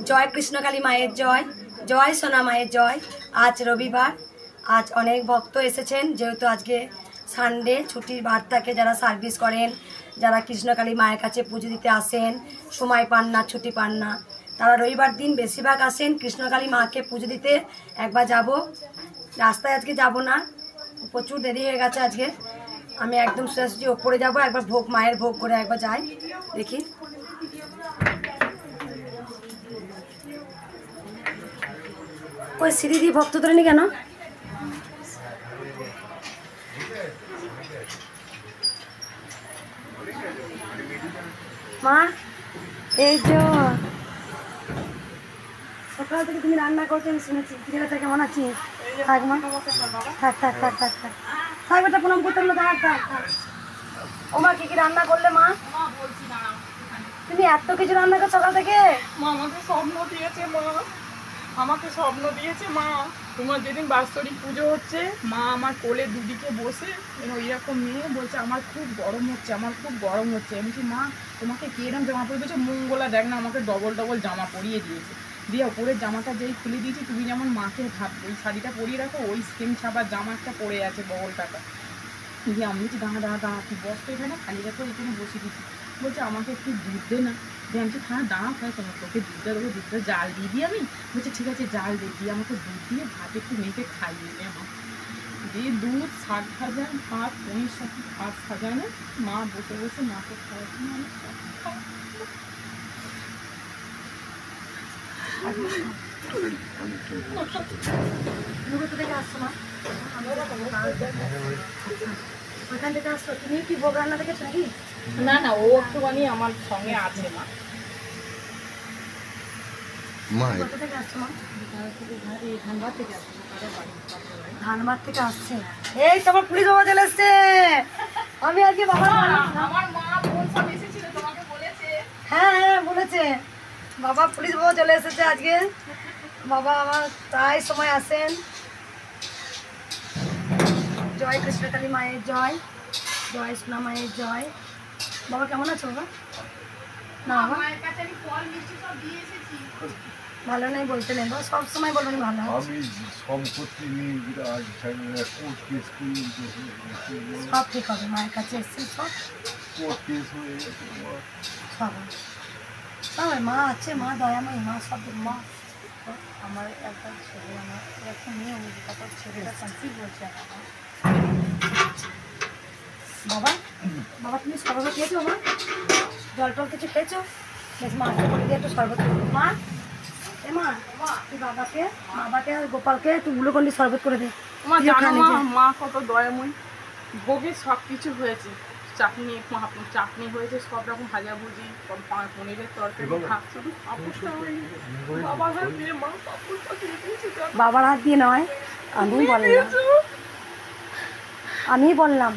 জয় কৃষ্ণকালী মায়ের জয়, জয় সোনা মায়ের জয়। আজ রবিবার, আজ অনেক ভক্ত এসেছেন, যেহেতু আজকে সানডে ছুটির বার থাকে। যারা সার্ভিস করেন, যারা কৃষ্ণকালী মায়ের কাছে পুজো দিতে আসেন, সময় পান না, ছুটি পান না, তারা রবিবার দিন বেশিরভাগ আসেন কৃষ্ণকালী মাকে পুজো দিতে। একবার যাব, রাস্তায় আজকে যাব না, প্রচুর দেরি হয়ে গেছে আজকে। আমি একদম সোজাসুজি ওপরে যাব, একবার ভোগ মায়ের ভোগ করে একবার যাই, দেখি। ওই সিঁড়ি দিয়ে ভক্ত তোলেনি কেন? মা, এই যে সকাল থেকে তুমি রান্না করছো আমি শুনেছি। ছেলেটা কেমন আছিস? থাক মা, থাক থাক থাক থাক থাক থাক বেটা, প্রণাম করতে হলো। থাক থাক থাক। ও মা, কি কি রান্না করলে মা? তুমি এত কিছু রান্না করছো সকাল থেকে? মা আমাকে স্বপ্ন দিয়েছে, মা আমাকে স্বপ্ন দিয়েছে। মা তোমার যেদিন বাৎসরিক পুজো হচ্ছে, মা আমার কোলে দুদিকে বসে ওইরকম মেয়ে বলছে আমার খুব গরম হচ্ছে, আমার খুব গরম হচ্ছে। আমি বলছি মা তোমাকে কে এরকম জামা পরে দিয়েছে? মঙ্গলা দেখ না, আমাকে ডবল ডবল জামা পরিয়ে দিয়েছে। দিয়ে উপরের জামাটা যেই খুলে দিয়েছি, তুমি যেমন মাকে ভাব ওই শাড়িটা পরিয়ে রাখো, ওই সেম ছাপার জামা একটা পরে আছে বগলটাটা। দিয়ে আমি বলছি দাঁড়া দাঁড়া দাঁড়া, তুই বস তো এখানে, খালি রাখো এখানে বসে দিচ্ছি। বলছে আমাকে একটু দুধ দে না। দিয়ে আমি হ্যাঁ দাঁড়াও, তাই তোমার তোকে দুধটা দেবো, দুধটা জাল দিয়ে দিই আমি। বলছে ঠিক আছে জাল দিয়ে আমাকে দুধ দিয়ে ভাত একটু মেখে খাইয়ে নে আমার। দিয়ে দুধ, শাক ভাজা, ভাত, পনির সাথে ভাত সাজানো, মা বসে বসে মাকে খাওয়াচ্ছি। ওইখান থেকে আসছো তুমি? কি ভোগ রান্না দেখেছো নাকি? না না, ও একটুখানি আমার সঙ্গে আছে। মা কোথা থেকে আসছো মা? ধানবাদ থেকে আসছে। এই তোমার পুলিশ বাবা চলে এসছে। আমি আজকে বাবা, আমার মা বোন সব এসেছিল, তোমাকে বলেছে। হ্যাঁ হ্যাঁ বলেছে, বাবা পুলিশ বাবা চলে এসেছে আজকে। বাবা আমার প্রায় সময় আসেন। জয় কৃষ্ণকালী মায়ের জয়, জয় সোনা মায়ের জয়। বাবা কেমন আছো বাবা? না বাবা ভালো নেই বলতে নেই, বাবা সব সময় বলবেন ভালো। সব ঠিক হবে, মায়ের কাছে এসছি, সব সব মা আছে, মা দয়াময়ী, মা সব মা। আমার একটা ছেলে, আমার একটা মেয়ে, তারপর ছেলেটা কনসিভ হয়েছে। বাবা, বাবা তুমি শরবত খেয়েছো? বাবা জল টল কিছু খেয়েছো? বেশ মাকে বলে দিয়ে একটু শরবত করবো। মা, এ মা, তুই বাবাকে আর গোপালকে একটু গ্লুকন্ডি শরবত করে দে। মা কত দয়াময়ী, ভোগে সব কিছু হয়েছে। চাটনি হয়েছে, সব রকম ভাজাভুজি, পনিরের তরকারি, শুধু পাপড়টা হয়নি। বাবার হাত দিয়ে মা পাপড়টা দিয়ে দিয়েছে। বাবার হাত দিয়ে নয়, আমি বললাম।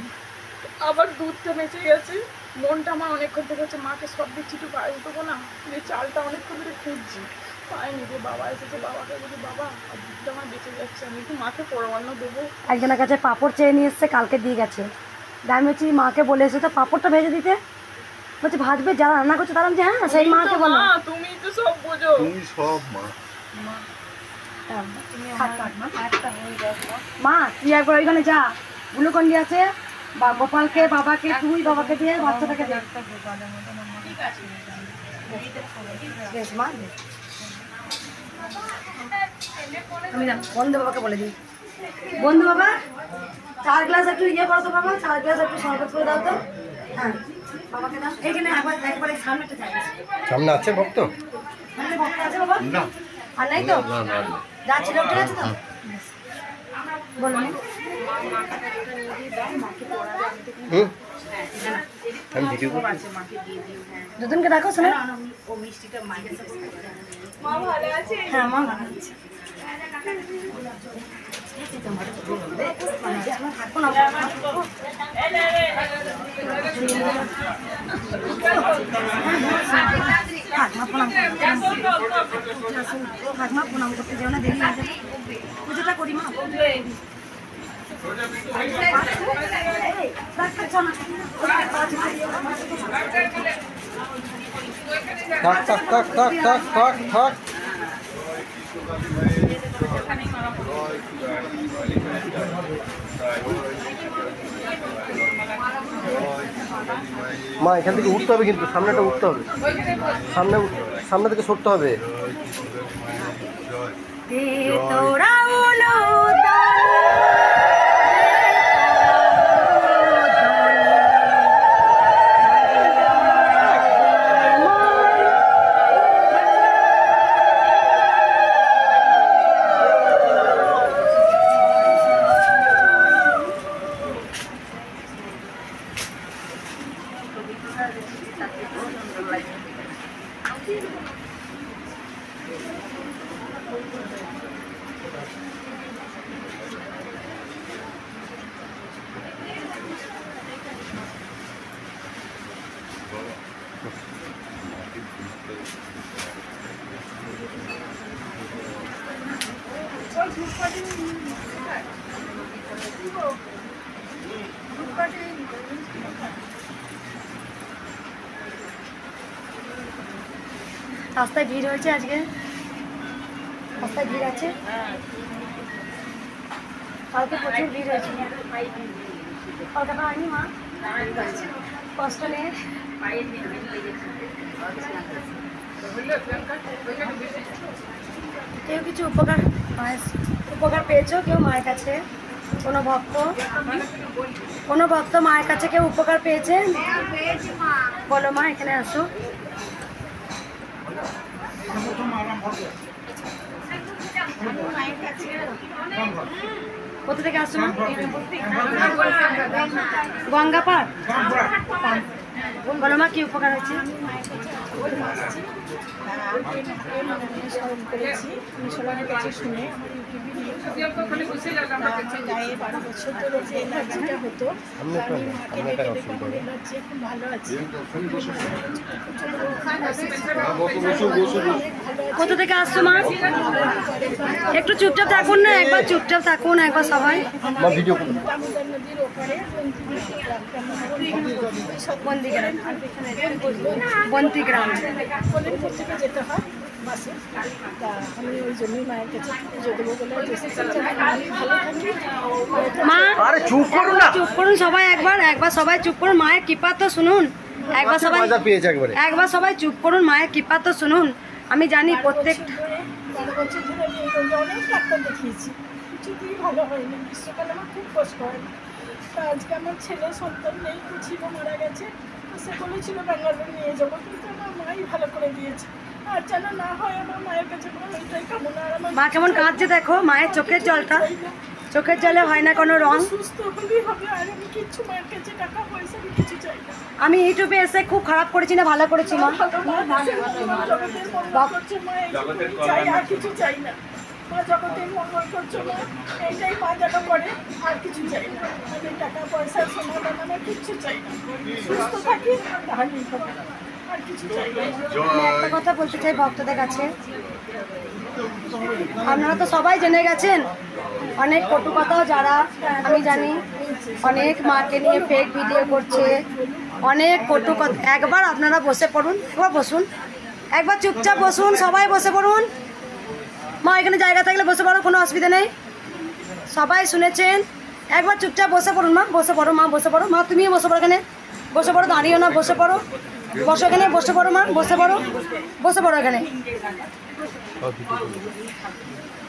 আবার দুধটা বেঁচে গেছে। মনটা আমার অনেকক্ষণ থেকে হচ্ছে মাকে সব দিচ্ছি, একটু পায়ে দেবো না, এই চালটা অনেকক্ষণ ধরে খুঁজছি, পাইনি। যে বাবা এসেছে, বাবাকে বলি বাবা দুধটা আমার বেঁচে যাচ্ছে, আমি একটু মাকে পরমান্ন দেবো। একজনের কাছে পাঁপড় চেয়ে নিয়ে এসছে, কালকে দিয়ে গেছে। আমি হচ্ছে মাকে বলে এসে তো পাঁপড়টা ভেজে দিতে, বলছে ভাজবে, যারা রান্না করছে তারা। যে হ্যাঁ সেই মাকে বলো, তুমি তো সব বোঝো, তুমি সব মা তুই একবার ওইখানে যা, গ্লুকন্ডি আছে, বা গোপালকে বাবাকে, তুই বাবাকে দিয়ে বাচ্চাটাকে দে। বেশ মা, আমি বন্ধু বাবাকে বলে দিই, বন্ধু বাবা 4 গ্লাস একটু ইয়ে করো তো বাবা, 4 গ্লাস একটু শরবত করে দাও তো। হ্যাঁ বাবাকে দাও, এইখানে একবার সামনেটা চাই। সামনে আছে ভক্ত? ভক্ত আছে বাবা? না আর নাই তো? যাচ্ছি, লোকটা আছে তো? বলুন দুজনকে ডাকো, শোনো। হ্যাঁ মা ভালো আছে। থাকবো না, ঠাকমা প্রণাম করতে যাও না, দেরি হয়ে যাবে। পুজোটা করি মা। থাক থাক থাক থাক থাক থাক থাক। মা এখান থেকে উঠতে হবে, কিন্তু সামনেটা উঠতে হবে, সামনে থেকে সরতে হবে। রাস্তায় ভিড় হয়েছে আজকে, রাস্তায় ভিড় আছে, কালকে প্রচুর ভিড় হয়েছে। কলকাতা হয়নি মা, কষ্ট নেই। কেউ কিছু উপকার পেয়েছো কেউ মায়ের কাছে? কোনো ভক্ত মায়ের কাছে কেউ উপকার পেয়েছে? বলো মা, এখানে আসো। কোথা থেকে আসছো মা? গঙ্গাপাড়। বলো মা, কি উপকার হয়েছে? কোথা থেকে আসছো মা? একটু চুপচাপ থাকুন না, একবার চুপচাপ থাকুন একবার সবাই। বন্তিগ্রাম যেতে হয় বাসে, তা আমি ওই জন্যই মায়ের কাছে পুজো দেবো বলে মা চুপ করুন সবাই, একবার সবাই চুপ করুন, মায়ের কৃপা তো শুনুন। একবার সবাই চুপ করুন, মায়ের কৃপা তো শুনুন। আমি জানি প্রত্যেক 12 বছর ধরে আমি এই অনেক ডাক্তার দেখিয়েছি, কিছুতেই ভালো হয়নি। গ্রীষ্মকালে আমার খুব কষ্ট হয়। তা আজকে আমার ছেলে সন্তান নেই, ছিল মারা গেছে, সে বলেছিল ব্যাঙ্গালোর নিয়ে যাবো, কিন্তু আমার মাই ভালো করে দিয়েছে। আর যেন না হয় আমার মায়ের কাছে এটাই কামনা। আর আমার মা কেমন কাঁদছে দেখো, মায়ের চোখের জলটা, চোখের জলে হয় না কোনো রং। সুস্থ হলেই হবে, আর আমি কিচ্ছু মায়ের কাছে টাকা পয়সা আমি কিছু চাই না। আমি ইউটিউবে এসে খুব খারাপ করেছি না ভালো করেছি মা? চাই আর কিছু চাই না। মা জগতের মঙ্গল করছো মা, এইটাই মা যেন করে, আর কিছু চাই না। আমি টাকা পয়সা সোনা দানা আমার কিচ্ছু চাই না, সুস্থ থাকি তাহলেই হবে, আর কিছু চাই না। আমি একটা কথা বলতে চাই ভক্তদের কাছে, আপনারা তো সবাই জেনে গেছেন অনেক কটু কথাও যারা আমি জানি অনেক মাকে নিয়ে ফেক ভিডিও করছে, অনেক কটু কথা। একবার আপনারা বসে পড়ুন, একবার বসুন, একবার চুপচাপ বসুন, সবাই বসে পড়ুন। মা এখানে জায়গা থাকলে বসে পড়ো, কোনো অসুবিধা নেই। সবাই শুনেছেন, একবার চুপচাপ বসে পড়ুন মা, বসে পড়ো মা, বসে পড়ো মা, তুমিও বসে পড়ো এখানে, বসে পড়ো, দাঁড়িও না, বসে পড়ো, বসো এখানে, বসে পড়ো মা, বসে পড়ো, বসে পড়ো এখানে,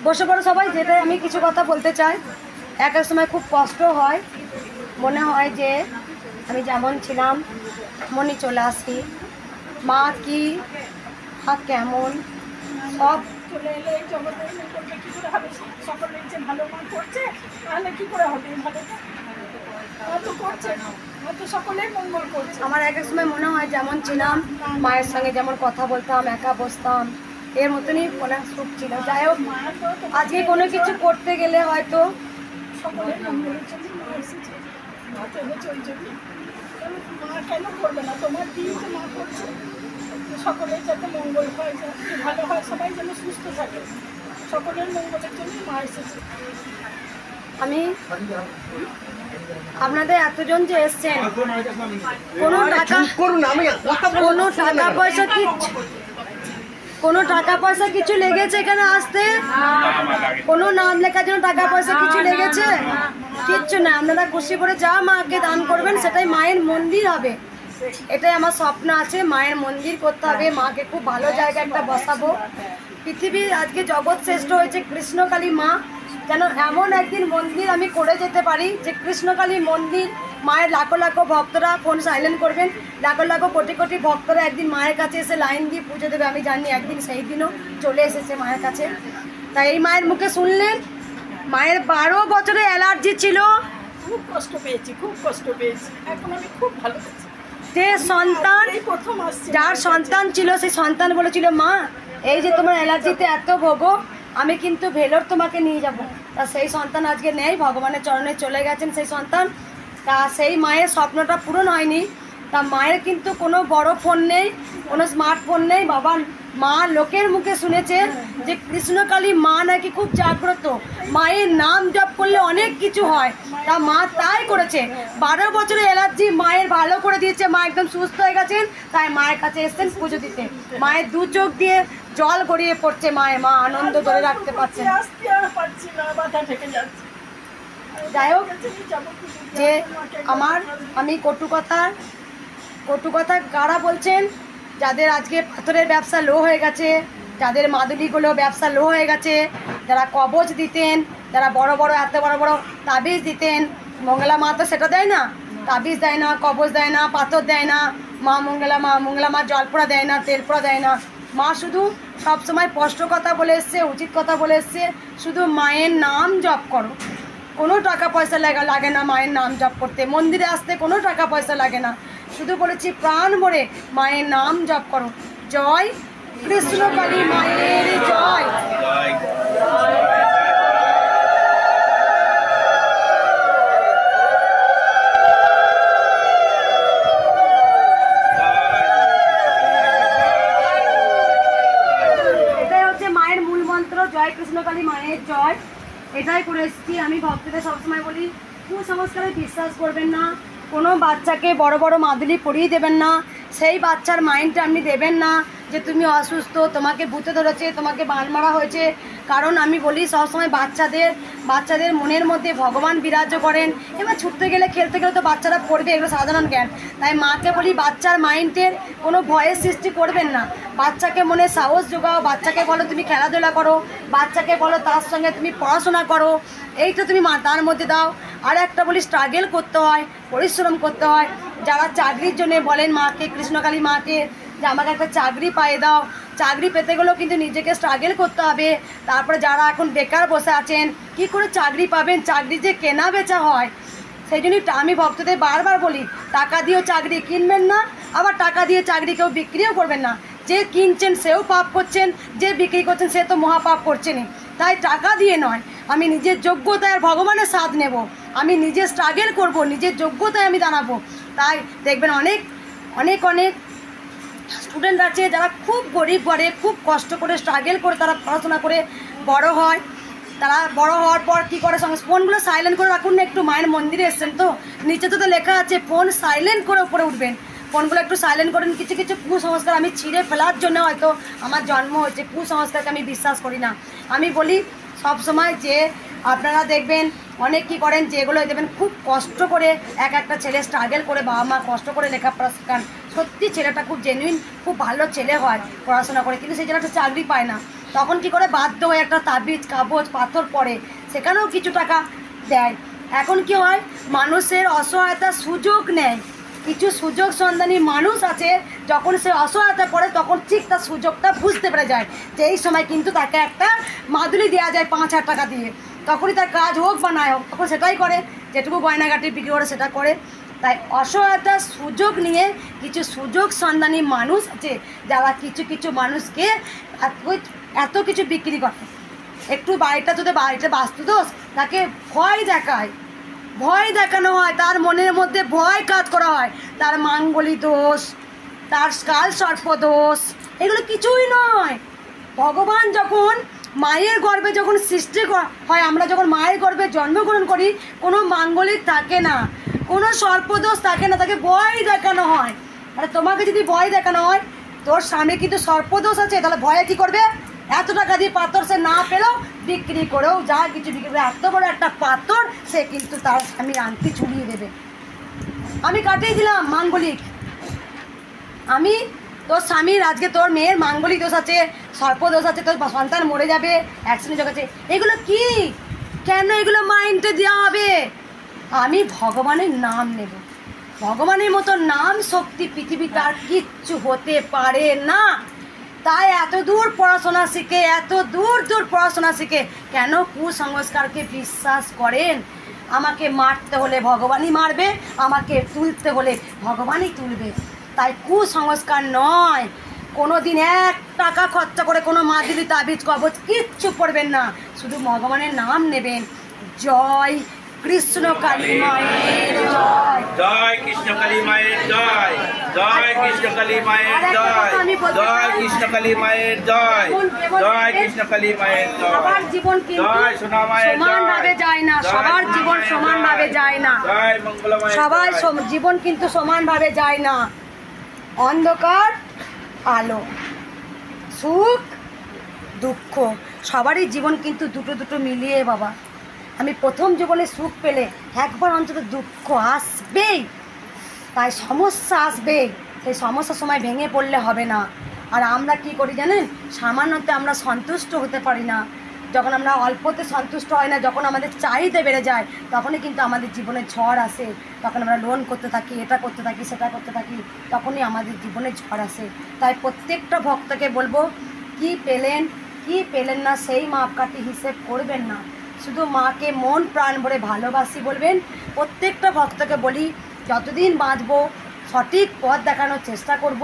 বসে পড়ো সবাই। যেটা আমি কিছু কথা বলতে চাই, এক এক সময় খুব কষ্ট হয়, মনে হয় যে আমি যেমন ছিলাম মনে চলে আসি, মা কি মা কেমন সব চলে এলে এই জগতের মঙ্গলটা কী করে হবে? সকলের যে ভালো মা করছে, তাহলে কী করে হবে ভালোটা? তো করছে, তো সকলের মঙ্গল করছে। আমার এক এক সময় মনে হয় যেমন ছিলাম মায়ের সঙ্গে যেমন কথা বলতাম, একা বসতাম, এর মতনই মনে সুখ ছিল। যাই হোক, আজকে কোনো কিছু করতে গেলে হয়তো সকলের মঙ্গলের জন্য মা এসেছে, মা তো এনেছে ওই জন্য। মা কেন করবে না? তোমার দিয়ে তো মা করছে, সকলের যাতে মঙ্গল হয়, যাতে ভালো হয়, সবাই যেন সুস্থ থাকে, সকলের মঙ্গলের জন্য মা এসেছে। আমি আপনাদের এতজন যে এসছেন, কোনো টাকা পয়সা কিছু লেগেছে এখানে আসতে? কোনো নাম লেখার জন্য টাকা পয়সা কিছু লেগেছে? কিচ্ছু না। আপনারা খুশি করে যা মাকে দান করবেন সেটাই মায়ের মন্দির হবে। এটাই আমার স্বপ্ন আছে, মায়ের মন্দির করতে হবে, মাকে খুব ভালো জায়গায় একটা বসাবো। পৃথিবীর আজকে জগৎ শ্রেষ্ঠ হয়েছে কৃষ্ণকালী মা, যেন এমন একদিন মন্দির আমি করে যেতে পারি যে কৃষ্ণকালী মন্দির, মায়ের লাখো লাখো ভক্তরা, ফোন সাইলেন্ট করবেন, লাখো লাখো কোটি কোটি ভক্তরা একদিন মায়ের কাছে এসে লাইন দিয়ে পুজো দেবে। আমি জানি একদিন সেই দিনও চলে এসেছে মায়ের কাছে। তাই এই মায়ের মুখে শুনলেন মায়ের 12 বছরের অ্যালার্জি ছিল, খুব কষ্ট পেয়েছি, খুব কষ্ট পেয়েছি। এখন আমি খুব ভালো আছি। যে সন্তান, প্রথম আসছে, যার সন্তান ছিল সেই সন্তান বলেছিল মা এই যে তোমার অ্যালার্জিতে এত ভোগো, আমি কিন্তু ভেলোর তোমাকে নিয়ে যাব। তা সেই সন্তান আজকে নেই, ভগবানের চরণে চলে গেছেন সেই সন্তান। তা সেই মায়ের স্বপ্নটা পূরণ হয়নি। তা মায়ের কিন্তু কোনো বড় ফোন নেই, কোনো স্মার্টফোন নেই। বাবা মা লোকের মুখে শুনেছে যে কৃষ্ণকালী মা নাকি খুব জাগ্রত, মায়ের নাম জপ করলে অনেক কিছু হয়। তা মা তাই করেছে, 12 বছরের অ্যালার্জি মায়ের ভালো করে দিয়েছে, মা একদম সুস্থ হয়ে গেছেন। তাই মায়ের কাছে এসছেন পুজো দিতে। মায়ের 2 চোখ দিয়ে জল গড়িয়ে পড়ছে, মা আনন্দ ধরে রাখতে পারছেন। যাই হোক, যে আমি কটু কথা কারা বলছেন, যাদের আজকে পাথরের ব্যবসা লো হয়ে গেছে, যাদের মাদুলিগুলো ব্যবসা লো হয়ে গেছে, যারা কবচ দিতেন, যারা বড় বড় এত বড় বড় তাবিজ দিতেন, মঙ্গলা মা তো সেটা দেয় না, তাবিজ দেয় না, কবচ দেয় না, পাথর দেয় না, মা মঙ্গলা মা জল পোড়া দেয় না, তেল পোড়া দেয় না। মা শুধু সবসময় স্পষ্ট কথা বলে এসছে, উচিত কথা বলে এসছে, শুধু মায়ের নাম জপ করো, কোনো টাকা পয়সা লাগে না মায়ের নাম জপ করতে, মন্দিরে আসতে কোনো টাকা পয়সা লাগে না, শুধু বলেছি প্রাণ ভরে মায়ের নাম জপ করো। জয় কৃষ্ণকালী মায়ের জয়। এটাই হচ্ছে মায়ের মূল মন্ত্র, জয় কৃষ্ণকালী মায়ের জয়। এটাই করে এসেছি। আমি ভক্তদের সবসময় বলি কুসংস্কারে বিশ্বাস করবেন না, কোনো বাচ্চাকে বড় বড় মাদুলি পরিয়ে দেবেন না, সেই বাচ্চার মাইন্ডটা আপনি দেবেন না যে তুমি অসুস্থ, তোমাকে ভূতে ধরেছে, তোমাকে বান মারা হয়েছে। কারণ আমি বলি সবসময় বাচ্চাদের মনের মধ্যে ভগবান বিরাজ করেন। এবার ছুটতে গেলে খেলতে গেলে তো বাচ্চারা পড়বে, এগুলো সাধারণ জ্ঞান। তাই মাকে বলি বাচ্চার মাইন্ডের কোনো ভয়ের সৃষ্টি করবেন না, বাচ্চাকে মনে সাহস যোগাও, বাচ্চাকে বলো তুমি খেলাধুলা করো, বাচ্চাকে বলো তার সঙ্গে তুমি পড়াশোনা করো, এইটা তুমি তার মধ্যে দাও। আর একটা বলি স্ট্রাগল করতে হয়, পরিশ্রম করতে হয়। যারা চাকরির জন্য বলেন মাকে, কৃষ্ণকালী মাকে যে আমাকে একটা চাকরি পাইয়ে দাও, চাকরি পেতে গেলেও কিন্তু নিজেকে স্ট্রাগল করতে হবে। তারপরে যারা এখন বেকার বসে আছেন, কি করে চাকরি পাবেন, চাকরি যে কেনা বেচা হয়। সেই জন্যই আমি ভক্তদের বারবার বলি টাকা দিয়েও চাকরি কিনবেন না, আবার টাকা দিয়ে চাকরি কেউ বিক্রিও করবেন না। যে কিনছেন সেও পাপ করছেন, যে বিক্রি করছেন সে তো মহাপাপ করছেনই। তাই টাকা দিয়ে নয়, আমি নিজের যোগ্যতায় আর ভগবানের সাথ নেব, আমি নিজে স্ট্রাগল করব, নিজের যোগ্যতায় আমি দাঁড়াবো। তাই দেখবেন অনেক অনেক অনেক স্টুডেন্ট আছে যারা খুব গরিব ঘরে খুব কষ্ট করে স্ট্রাগল করে তারা পড়াশোনা করে বড় হয়। তারা বড় হওয়ার পর কী করে, সঙ্গে ফোনগুলো সাইলেন্ট করে রাখুন না। একটু মায়ের মন্দিরে এসছেন তো, নিচে তো লেখা আছে ফোন সাইলেন্ট করে উপরে উঠবেন, ফোনগুলো একটু সাইলেন্ট করেন। কিছু কিছু কুসংস্কার আমি ছিঁড়ে ফেলার জন্য হয়তো আমার জন্ম হয়েছে, কুসংস্কারকে আমি বিশ্বাস করি না। আমি বলি সবসময় যে আপনারা দেখবেন অনেক কী করেন, যেগুলো দেখবেন খুব কষ্ট করে একটা ছেলে স্ট্রাগল করে বাবা মা কষ্ট করে লেখাপড়া শেখান, সত্যি ছেলেটা খুব জেনুইন, খুব ভালো ছেলে হয় পড়াশোনা করে, কিন্তু সেই ছেলেটা চাকরি পায় না। তখন কি করে বাধ্য হয়ে একটা তাবিজ কাগজ পাথর পড়ে, সেখানেও কিছু টাকা দেয়। এখন কি হয়, মানুষের অসহায়তার সুযোগ নেয়। কিছু সুযোগ সন্ধানী মানুষ আছে, যখন সে অসহায়তা পড়ে তখন ঠিক তার সুযোগটা বুঝতে পেরে যায় যে এই সময় কিন্তু তাকে একটা মাদুলি দেওয়া যায় 5,000 টাকা দিয়ে, তখনই তার কাজ হোক বা না হোক তখন সেটাই করে, যেটুকু গয়নাগাটি বিক্রি করে সেটা করে। তাই অসহায়তার সুযোগ নিয়ে কিছু সুযোগ সন্ধানী মানুষ আছে যারা কিছু কিছু মানুষকে এত কিছু বিক্রি করে। একটু বাড়িটা যদি বাড়িতে বাস্তুদোষ তাকে ভয় দেখানো হয়, তার মনের মধ্যে ভয় কাজ করা হয়, তার মাঙ্গলিক দোষ, তার কাল সর্প দোষ, এগুলো কিছুই নয়। ভগবান যখন মায়ের গর্ভে যখন সৃষ্টি হয়, আমরা যখন মায়ের গর্ভে জন্মগ্রহণ করি, কোনো মাঙ্গলিক থাকে না, কোনো সর্পদোষ থাকে না, তাকে ভয় দেখানো হয়। আর তোমাকে যদি ভয় দেখানো হয়, তোর স্বামী কিন্তু সর্পদোষ আছে, তাহলে ভয়ে কী করবে? এত টাকা দিয়ে পাথর সে না পেলেও বিক্রি করেও যা কিছু বিক্রি করে এত বড় একটা পাথর সে কিন্তু তার স্বামীর আংটি ছুড়িয়ে দেবে। আমি কাটিয়ে দিলাম মাঙ্গলিক। আমি তোর স্বামীর, আজকে তোর মেয়ের মাঙ্গলিক দোষ আছে, সর্পদোষ আছে, তোর সন্তান মরে যাবে, অ্যাক্সিডেন্ট হয়েছে, এগুলো কি? কেন এগুলো মাইন্ডে দেওয়া হবে? আমি ভগবানের নাম নেব। ভগবানের মতো নাম শক্তি পৃথিবীতে আর কিচ্ছু হতে পারে না। তাই এত দূর পড়াশোনা শিখে, এত দূর দূর পড়াশোনা শিখে কেন কুসংস্কারকে বিশ্বাস করেন? আমাকে মারতে হলে ভগবানই মারবে, আমাকে তুলতে হলে ভগবানই তুলবে। তাই কুসংস্কার নয়। কোনো দিন 1 টাকা খরচা করে কোনো মাদুলি তাবিজ কবচ কিচ্ছু পড়বেন না, শুধু ভগবানের নাম নেবেন। জয় কৃষ্ণ কালী মায়ের জয়। জয় কৃষ্ণ কালী মায়ের জয়। জয় কৃষ্ণ কালী মায়ের জয়। জয় কৃষ্ণ কালী মায়ের জয়। জয় কৃষ্ণ কালী মায়ের জয়। সবার জীবন কিন্তু জয় সোনা মায়ের সমানভাবে যায় না, সবার জীবন সমানভাবে যায় না, জয় মঙ্গলা মায়ের সবার জীবন কিন্তু সমানভাবে যায় না। অন্ধকার আলো, সুখ দুঃখ, সবারই জীবন কিন্তু দুটো দুটো মিলিয়ে বাবা। আমি প্রথম জীবনে সুখ পেলে একবার অন্তত দুঃখ আসবেই, তাই সমস্যা আসবেই। সেই সমস্যার সময় ভেঙে পড়লে হবে না। আর আমরা কি করি জানেন? সামান্যতে আমরা সন্তুষ্ট হতে পারি না। যখন আমরা অল্পতে সন্তুষ্ট হয় না, যখন আমাদের চাহিদা বেড়ে যায়, তখনই কিন্তু আমাদের জীবনে ঝড় আসে। তখন আমরা লোন করতে থাকি, এটা করতে থাকি, সেটা করতে থাকি, তখনই আমাদের জীবনে ঝড় আসে। তাই প্রত্যেকটা ভক্তকে বলবো, কি পেলেন কি পেলেন না সেই মাপকাঠি হিসেব করবেন না, শুধু মাকে মন প্রাণ ভরে ভালোবাসি বলবেন। প্রত্যেকটা ভক্তকে বলি, যতদিন বাঁচবো সঠিক পথ দেখানোর চেষ্টা করব,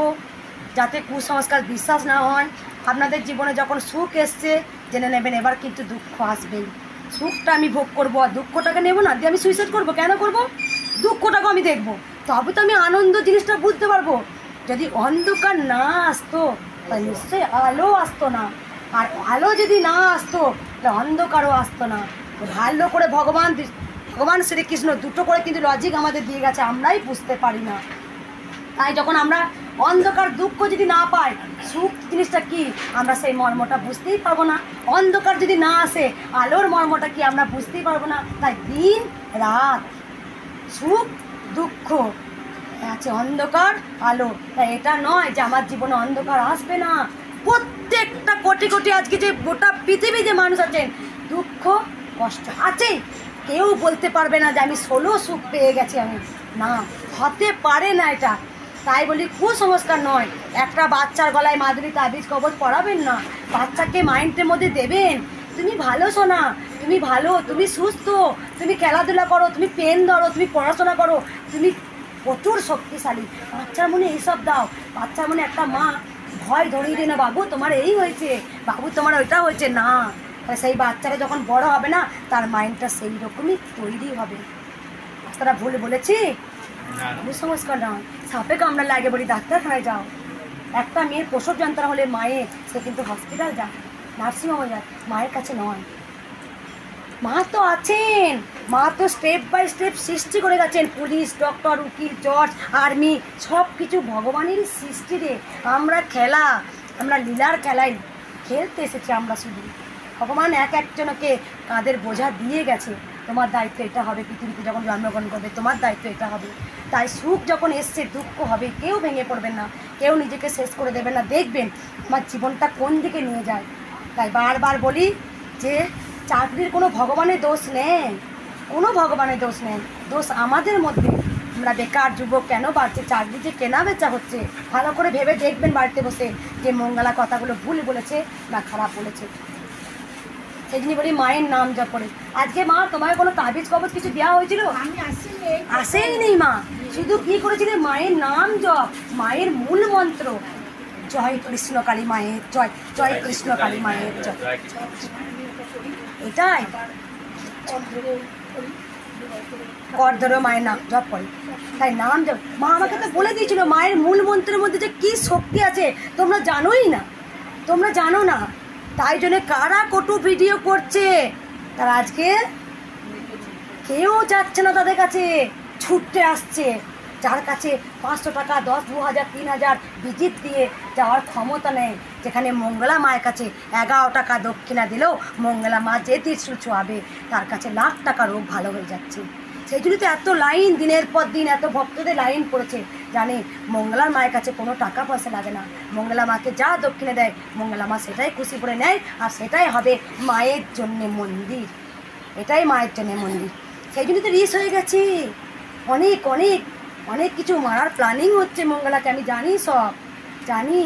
যাতে কুসংস্কার বিশ্বাস না হয়। আপনাদের জীবনে যখন সুখ এসছে জেনে নেবেন, এবার কিন্তু দুঃখ আসবেই। সুখটা আমি ভোগ করবো, আর দুঃখটাকে নেবো না, দিয়ে আমি সুইসাইড করবো। কেন করবো? দুঃখটাকে আমি দেখবো, তবে তো আমি আনন্দ জিনিসটা বুঝতে পারবো। যদি অন্ধকার না আসতো তাহলে নিশ্চয়ই আলো আসতো না, আর আলো যদি না আসতো তাহলে অন্ধকারও আসতো না। ভালো করে ভগবান শ্রীকৃষ্ণ দুটো করে কিন্তু লজিক আমাদের দিয়ে গেছে, আমরাই বুঝতে পারি না। তাই যখন আমরা অন্ধকার দুঃখ যদি না পাই, সুখ জিনিসটা কি আমরা সেই মর্মটা বুঝতেই পারবো না। অন্ধকার যদি না আসে, আলোর মর্মটা কি আমরা বুঝতেই পারবো না। তাই দিন রাত, সুখ দুঃখ আছে, অন্ধকার আলো। তাই এটা নয় যে আমার জীবনে অন্ধকার আসবে না। প্রত্যেকটা কোটি কোটি আজকে যে গোটা পৃথিবী যে মানুষ আছেন, দুঃখ কষ্ট আছেই। কেউ বলতে পারবে না যে আমি 16 সুখ পেয়ে গেছি, আমি না, হতে পারে না এটা। তাই বলি কুসংস্কার নয়। একটা বাচ্চার গলায় মাদুলি তাবিজ কবচ পরাবেন না, বাচ্চাকে মাইন্ডের মধ্যে দেবেন তুমি ভালো সোনা, তুমি ভালো, তুমি সুস্থ, তুমি খেলাধুলা করো, তুমি পেন ধরো, তুমি পড়াশোনা করো, তুমি প্রচুর শক্তিশালী। বাচ্চার মনে এইসব দাও। বাচ্চার মনে একটা মা ভয় ধরিয়ে দেয় না, বাবু তোমার এই হয়েছে, বাবু তোমার ওইটা হয়েছে না। সেই বাচ্চারা যখন বড় হবে না, তার মাইন্ডটা সেই রকমই তৈরি হবে। তারা ভুল বলেছি? কুসংস্কার নয়। সাপে কামড়া লাগে বলি ডাক্তারখানায় যাও। একটা মেয়ের প্রসব যন্ত্রণা হলে মায়ের, সে কিন্তু হসপিটাল যায়, নার্সিংহোমে যায়, মায়ের কাছে নয়। মা তো আছেন, মা তো স্টেপ বাই স্টেপ সৃষ্টি করে গেছেন। পুলিশ, ডক্টর, উকিল, জজ, আর্মি, সব কিছু ভগবানেরই সৃষ্টি রে। আমরা খেলা, আমরা লীলার খেলাই খেলতে এসেছি আমরা শুধু। ভগবান এক একজনকে কাঁধের বোঝা দিয়ে গেছে, তোমার দায়িত্ব এটা হবে, পৃথিবীতে যখন জন্মগ্রহণ করবে তোমার দায়িত্ব এটা হবে। তাই সুখ যখন এসছে দুঃখ হবে, কেউ ভেঙে পড়বেন না, কেউ নিজেকে শেষ করে দেবেন না। দেখবেন আমার জীবনটা কোন দিকে নিয়ে যায়। তাই বারবার বলি যে চাকরির কোনো ভগবানের দোষ নেই, কোনো ভগবানের দোষ নেই, দোষ আমাদের মধ্যে। আমরা বেকার যুবক কেন বাড়ছে? চাকরি যে কেনা বেচা হচ্ছে, ভালো করে ভেবে দেখবেন বাড়িতে বসে যে মঙ্গলা কথাগুলো ভুল বলেছে না খারাপ বলেছে। সেই জন্য বলি মায়ের নাম জপ করে। আজকে মা তোমাকে কোনো তাবিজ কবজ কিছু দেওয়া হয়েছিল? আসেই নেই মা, শুধু কি করেছিলে? মায়ের নাম জপ, মায়ের মূল মন্ত্র জয় কৃষ্ণ কালী মায়ের জয়, জয় কৃষ্ণ কালী মায়ের জয়, এটাই কর ধরে মায়ের নাম জপ করে। তাই নাম জপ, মা আমাকে তো বলে দিয়েছিল মায়ের মূল মন্ত্রের মধ্যে যে কী শক্তি আছে তোমরা জানোই না, তোমরা জানো না। তাই জন্য কারা কটু ভিডিও করছে তারা আজকে কেউ যাচ্ছে না তাদের কাছে, ছুটতে আসছে। যার কাছে 500 টাকা 10, 2000, 3000 ভিজিট দিয়ে যাওয়ার ক্ষমতা নেই, যেখানে মঙ্গলা মায়ের কাছে 11 টাকা দক্ষিণা দিলেও মঙ্গলা মা যে ত্রিশূল ছোঁয়াবে তার কাছে লাখ টাকা রোগ ভালো হয়ে যাচ্ছে। সেই জন্য তো এত লাইন, দিনের পর দিন এত ভক্তদের লাইন পড়েছে। জানে মঙ্গলার মায়ের কাছে কোনো টাকা পয়সা লাগে না, মঙ্গলা মাকে যা দক্ষিণে দেয় মঙ্গলা মা সেটাই খুশি করে নেয়, আর সেটাই হবে মায়ের জন্যে মন্দির, এটাই মায়ের জন্যে মন্দির। সেই জন্য তো রিস হয়ে গেছি, অনেক অনেক অনেক কিছু মারার প্ল্যানিং হচ্ছে মঙ্গলাকে, আমি জানি, সব জানি।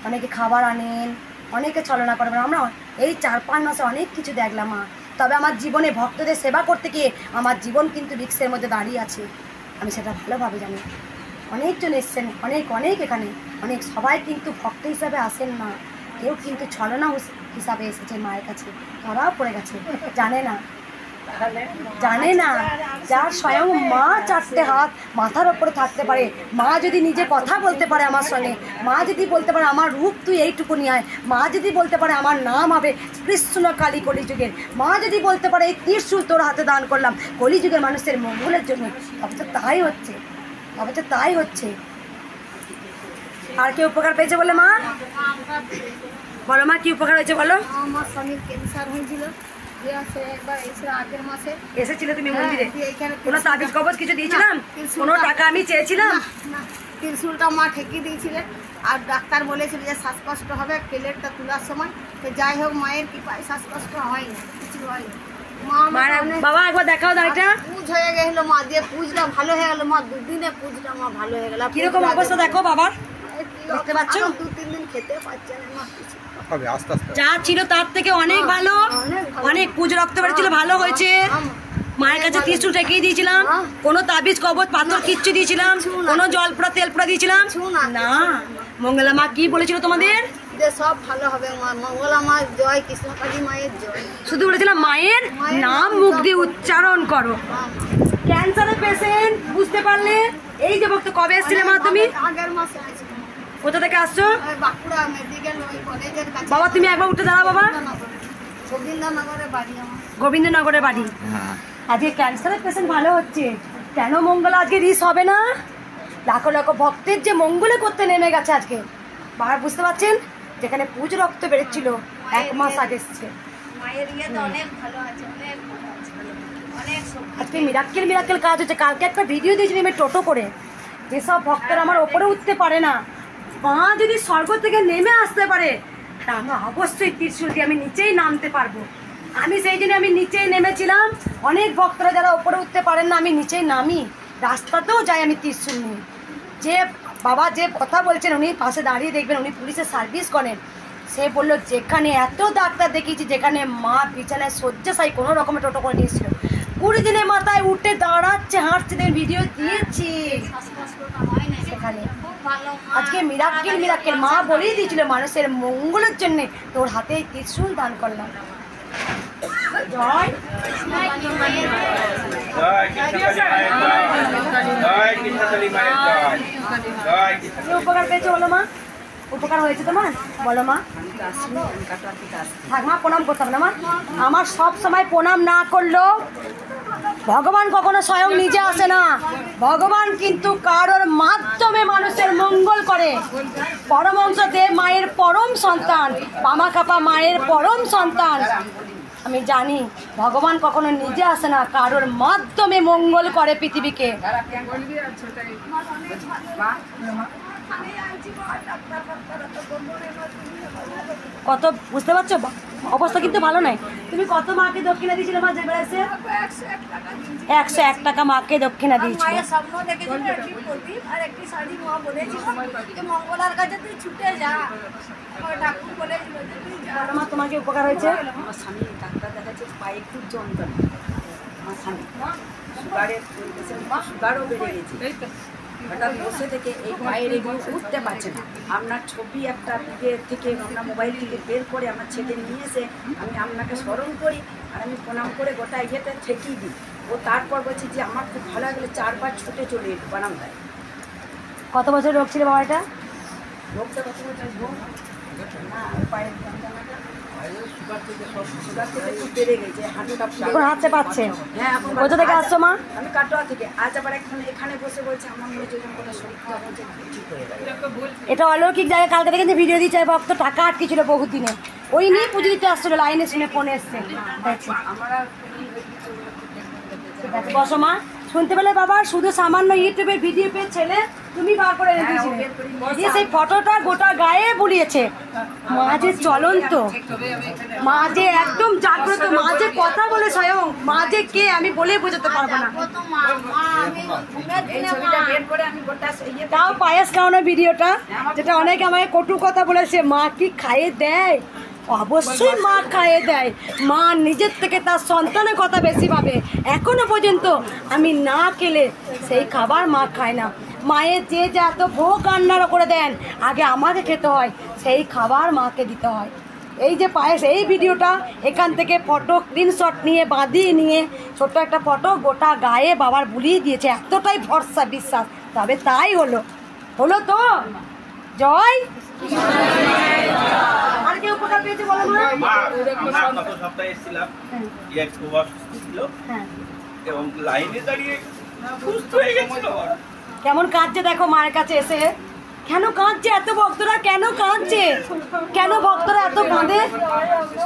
অনেকে খাবার আনেন, অনেকে ছলনা করবেন, আমরা এই 4-5 মাসে অনেক কিছু দেখলাম মা। তবে আমার জীবনে ভক্তদের সেবা করতে গিয়ে আমার জীবন কিন্তু রিক্সের মধ্যে দাঁড়িয়ে আছে, আমি সেটা ভালোভাবে জানি। অনেকজন এসছেন, অনেক অনেক এখানে অনেক, সবাই কিন্তু ভক্ত হিসাবে আসেন না, কেউ কিন্তু ছলনা হিসাবে এসেছে মায়ের কাছে, ধরাও পড়ে গেছে, জানে না যার স্বয়ং মা 4টে হাত মাথার ওপরে থাকতে পারে, মা যদি নিজে কথা বলতে পারে আমার সঙ্গে, মা যদি বলতে পারে আমার রূপ তুই এইটুকু নিয়ে আয়, মা যদি বলতে পারে আমার নাম হবে কৃষ্ণ কালী কলিযুগের, মা যদি বলতে পারে এই ত্রিশূল তোর হাতে দান করলাম কলিযুগের মানুষের মঙ্গলের জন্য, তবে তো তাই হচ্ছে। আর কি উপকার পেয়েছে বলে মা? বলো মা, কি উপকার হয়েছে বলো? আমার স্বামীর ক্যান্সার হয়েছিল, একবার আগের মাসে এসেছিল তুমি মন্দিরে? কোনো তাবিজ কবজ কিছু দিয়েছিলাম? কোনো টাকা আমি চেয়েছিলাম? ত্রিশূলটা মা ঠেকিয়ে দিয়েছিলেন, আর ডাক্তার বলেছিল যে শ্বাসকষ্ট হবে প্লেটটা তোলার সময়। তো যাই হোক, মায়ের কৃপায় শ্বাসকষ্ট হয়নি, কিছু হয়নি। বাবা একবার দেখাও দাঁড়িটা। পুজ হয়ে গেল মা, দিয়ে পুজটা ভালো হয়ে গেল মা, 2 দিনে পুজটা মা ভালো হয়ে গেল। কিরকম অবস্থা দেখো বাবার, দেখতে পাচ্ছ? 2-3 দিন খেতে পারছে না, যা ছিল তার থেকে অনেক ভালো, অনেক পুজো রক্ত বেড়েছিল, ভালো হয়েছে। মায়ের কাছে ত্রিশূল ঠেকিয়ে দিয়েছিলাম, কোনো তাবিজ কবজ পাথর কিচ্ছু দিয়েছিলাম, কোনো জল পোড়া তেল পোড়া দিয়েছিলাম না। মঙ্গলা মা কি বলেছিল তোমাদের? যে সব ভালো হবে মা, মঙ্গলা মা জয়, কৃষ্ণকালী মায়ের জয়। শুধু বলেছিলাম মায়ের নাম মুখ দিয়ে উচ্চারণ করো। ক্যান্সারের পেশেন্ট, বুঝতে পারলে? এই যে ভক্ত কবে এসেছিলে মা তুমি? আগের মাসে আসছি। কোথা থেকে আসছো? বাঁকুড়া মেডিকেল কলেজের কাছে। বাবা তুমি একবার উঠে দাঁড়া বাবা। গোবিন্দনগরে বাড়ি আমার। গোবিন্দনগরে বাড়ি। আজকে ক্যান্সারের পেশেন্ট ভালো হচ্ছে, কেন মঙ্গলা আজকে রিস হবে না? লাখো লাখো ভক্তের যে মঙ্গলে করতে নেমে গেছে আজকে, বাবা বুঝতে পারছেন? যেখানে পুজো রক্ত বেড়েছিল 1 মাস আগে এসছে, মায়ের ইয়েতে অনেক ভালো আছে, অনেক ভালো আছে, অনেক আজকে মিরাক্কেল কাজ হচ্ছে। কালকে একটা ভিডিও দিয়েছিলাম আমি টোটো করে, যেসব ভক্তরা আমার ওপরে উঠতে পারে না, মা যদি স্বর্গ থেকে নেমে আসতে পারে তা আমরা অবশ্যই ত্রিশূল দিয়ে আমি নিচেই নামতে পারবো। আমি সেই জন্য আমি নিচেই নেমেছিলাম। অনেক ভক্তরা যারা ওপরে উঠতে পারেন না, আমি নিচেই নামি, রাস্তাতেও যাই আমি ত্রিশূল নিয়ে। যে বাবা যে কথা বলছেন, উনি পাশে দাঁড়িয়ে দেখবেন, উনি পুলিশের সার্ভিস করেন, সে বললো যেখানে এত ডাক্তার দেখিয়েছি, যেখানে মা বিছানায় শয্যাশায়ী কোনো রকমের টোটো করে নিয়েছিল, 20 দিনের মাথায় উঠে দাঁড়াচ্ছে, হাঁটছে, ভিডিও দিয়েছি সেখানে। আজকে মিরাক্কেল মা বলেই দিয়েছিল মানুষের মঙ্গলের জন্য তোর হাতে ত্রিশূল দান করলাম। জয় উপকার পেয়েছো বলো মা? উপকার হয়েছে তোমার? বলো মা। থাক মা, প্রণাম করতে হবে না মা। আমার সব সময় প্রণাম না করলেও ভগবান কখনো স্বয়ং নিজে আসে না, ভগবান কিন্তু কারোর মাধ্যমে মানুষের মঙ্গল করে। পরমহংস দেব মায়ের পরম সন্তান, বামাখাপা মায়ের পরম সন্তান। আমি জানি ভগবান কখনো নিজে আসে না, কারোর মাধ্যমে মঙ্গল করে পৃথিবীকে। কত বুঝতে পারছো? অবস্থা কিন্তু ভালো নাই। তুমি কত মাকে দক্ষিণা দিয়েছিলে মা? যে বেড়াইছে 101 টাকা মাকে দক্ষিণা দিয়েছিল। স্বপ্ন দেখেছিল একটি প্রদীপ আর একটি শাড়ি, মা বলেছিল যে মঙ্গলার কাছে তুই ছুটে যা, ঠাকুর বলেছিল যে তুই যা। মা তোমাকে উপকার হয়েছে? আমার স্বামী ডাক্তার দেখাচ্ছে, পায়ে খুব যন্ত্রণা, আমার স্বামী সুগারও বেড়ে গেছে, হঠাৎ বসে থেকে এই পায়ের এগুলো উঠতে পারছে না। আপনার ছবি একটা থেকে আপনার মোবাইল থেকে বের করে আমার ছেলে নিয়ে এসে আমি আপনাকে স্মরণ করি, আর আমি প্রণাম করে গোটা ইয়েতে ঠেকিয়ে দিই। ও তারপর বলছি যে আমার খুব ভালো লাগলে 4 বার ছুটে চলে এলো প্রণাম দেয়। কত বছর রোগ ছিল বাবা এটা? রোগটা কত বছর রোগ না, পায়ের যন্ত্রণাটা সুগার থেকে একটু বেড়ে গেছে, হাঁটুটা এখন হাঁটতে পারছে? হ্যাঁ এখন কোথা থেকে আসছো মা? আমি কাটোয়া থেকে। আজ আবার এখানে বসে বলছে আমার মনে হচ্ছে কোনো শরীরটা বলছে ঠিক হয়ে গেল। এটা অলৌকিক জায়গায় কালকে থেকে কিন্তু ভিডিও দিচ্ছে, ভক্ত টাকা আটকেছিল বহুত দিনে, ওই নিয়ে পুজো দিতে আসছিল, লাইনে শুনে ফোনে এসছে। আমরা ঠিক আছে বসো মা। শুনতে পেলে বাবা, শুধু সামান্য ইউটিউবে ভিডিও পেয়ে ছেলে তুমি বার করে রেখেছিলে, দিয়ে সেই ফটোটা গোটা গায়ে বুলিয়েছে। মা যে চলন্ত, মা যে একদম জাগ্রত, মা যে কথা বলে স্বয়ং, মা যে কে আমি বলে বোঝাতে পারবো না। এই ছবিটা বের করে আমি গোটা ইয়ে তাও পায়েস খাওয়ানোর ভিডিওটা, যেটা অনেকে আমাকে কটু কথা বলেছে, মা কি খাইয়ে দেয়? অবশ্যই মা খাইয়ে দেয়। মা নিজের থেকে তার সন্তানের কথা বেশি ভাবে। এখনো পর্যন্ত আমি না খেলে সেই খাবার মা খায় না। মায়ের যে যা এত ভোগ রান্নারা করে দেন, আগে আমাকে খেতে হয়, সেই খাবার মাকে দিতে হয়। এই যে পায়েস, এই ভিডিওটা এখান থেকে ফটো স্ক্রিনশট নিয়ে বাঁধিয়ে নিয়ে ছোট্ট একটা ফটো গোটা গায়ে বাবার বুলিয়ে দিয়েছে, এতটাই ভরসা বিশ্বাস। তবে তাই হলো তো জয়। আর কেউ উপকার পেয়েছে বলো না? আমরা গত সপ্তাহে এসেছিলাম, খুব অসুস্থ ছিল এবং লাইনে দাঁড়িয়ে সুস্থ হয়ে গেছিল। কেমন কাঁদছে দেখো মায়ের কাছে এসে। কেন কাঁদছে এত ভক্তরা? কেন কাঁদছে? কেন ভক্তরা এত কাঁদে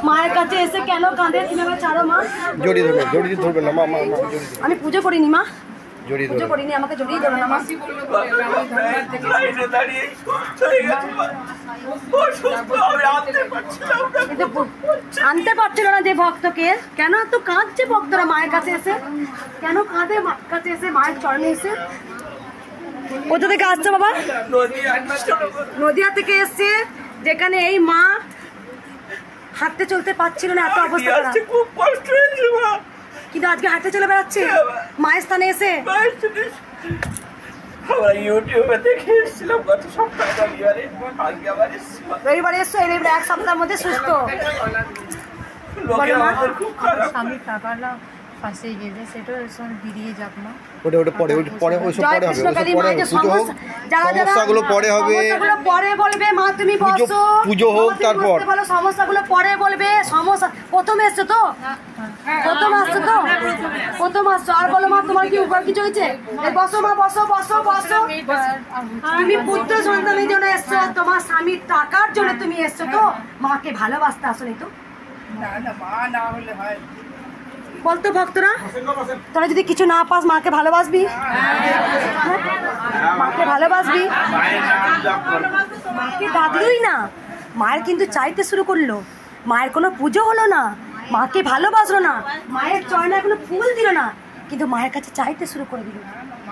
মায়ের কাছে এসে? কেন কাঁদে? তুমি আমার ছাড়ো মা, জড়িয়ে ধরবেন না মা, আমি পুজো করিনি মা, জড়িয়ে পুজো করিনি, আমাকে জড়িয়ে ধরো না মা। লাইনে দাঁড়িয়ে সুস্থ হয়ে গেছিল। কিন্তু আনতে পারছিল না যে ভক্তকে। কেন এত কাঁদছে ভক্তরা মায়ের কাছে এসে? কেন কাঁদে মায়ের কাছে এসে, মায়ের চরণে এসে? কোথা থেকে আসছে বাবা? নদিয়া থেকে এসছে, যেখানে এই মা হাঁটতে চলতে পারছিল না, এত অবস্থা খারাপ। খুব কষ্ট হয়েছে মা, কিন্তু আজকে হাঁটতে চলে বেড়াচ্ছে মায়ের স্থানে এসে। আমরা ইউটিউবে দেখে এসেছিলাম গত সপ্তাহে রবিবারে, আজকে আবার এসেছিলাম। রবিবার এসছো, এই রবিবার এক সপ্তাহের মধ্যে সুস্থ। লোকের আমাদের খুব খারাপ। আমি টাকাটা ফাঁসে গেছে, সেটা সব বেরিয়ে যাক না। ওটা পরে ওইসব জয় পরে হবে, কৃষ্ণকালী ওইসব পরে মায়ের হবে। পুজো হোক, সমস্যাগুলো পরে হবে, সমস্যাগুলো পরে বলবে। মা তুমি বসো, পুজো হোক, মা তুমি তারপর বসতে বলো, সমস্যাগুলো পরে বলবে। সমস্যা প্রথমে এসছো তো, প্রথম আসছো তো, প্রথম আসছো। আর বলো মা তোমার কি উপর কিছু হয়েছে? এই বসো মা, বসো বসো বসো। তুমি পুত্র সন্তানের জন্য এসছো, তোমার স্বামীর টাকার জন্য তুমি এসছো তো, মাকে ভালোবাসতে আসোনি তো? বলতো ভক্তরা, তোরা যদি কিছু না পাস মাকে ভালোবাসবি? মাকে ভালোবাসবি? মাকে ডাকলই না, মায়ের কিন্তু চাইতে শুরু করলো। মায়ের কোনো পুজো হলো না, মাকে ভালোবাসলো না, মায়ের চরণে কোনো ফুল দিল না, কিন্তু মায়ের কাছে চাইতে শুরু করে দিল।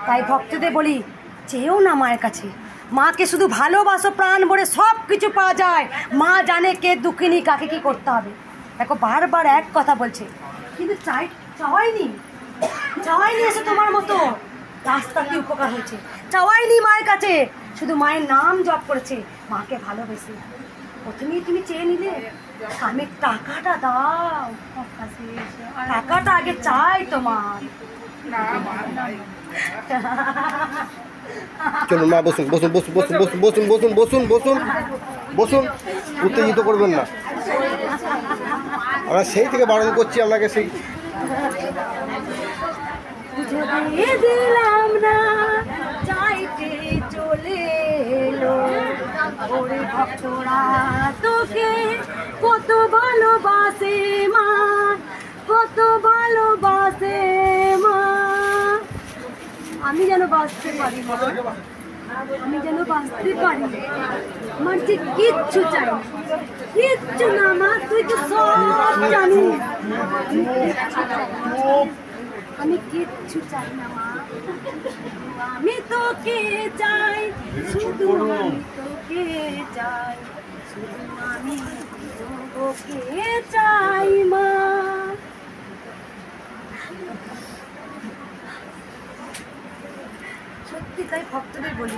তাই ভক্তদের বলি, চেয়েও না মায়ের কাছে, মাকে শুধু ভালোবাসো প্রাণ ভরে, সব কিছু পাওয়া যায়। মা জানে কে দুঃখিনী, কাকে কি করতে হবে। দেখো বারবার এক কথা বলছে, কিন্তু চাওয়াইনি এসে তোমার মতো রাস্তাতে উপকার হয়েছে। চাওয়াইনি মায়ের কাছে, শুধু মায়ের নাম জপ করেছে, মাকে ভালোবেসে। প্রথমেই তুমি চেয়ে নিলে স্বামীর টাকাটা দাও, টাকাটা আগে চাই তোমার। চলুন মা, বসুন বসুন বসুন বসুন বসুন বসুন বসুন বসুন বসুন বসুন, উত্তেজিত করবেন না। আমরা সেই থেকে বারণ করছি আপনাকে, সেই দিলাম না চাইতে চলে এলো ওরে ভক্তরা, তোকে কত ভালোবাসে মা, কত ভালোবাসে মা। আমি যেন বাঁচতে পারি মা, আমি যেন বাঁচতে পারি। আমার যে কিচ্ছু চাই, কিচ্ছু না মা, তুই তো সব জানিস। আমি কিচ্ছু চাই না মা, আমি তোকে চাই, শুধু আমি তোকে চাই, শুধু আমি তোকে চাই মা। সত্যি তাই ভক্তদের বলি,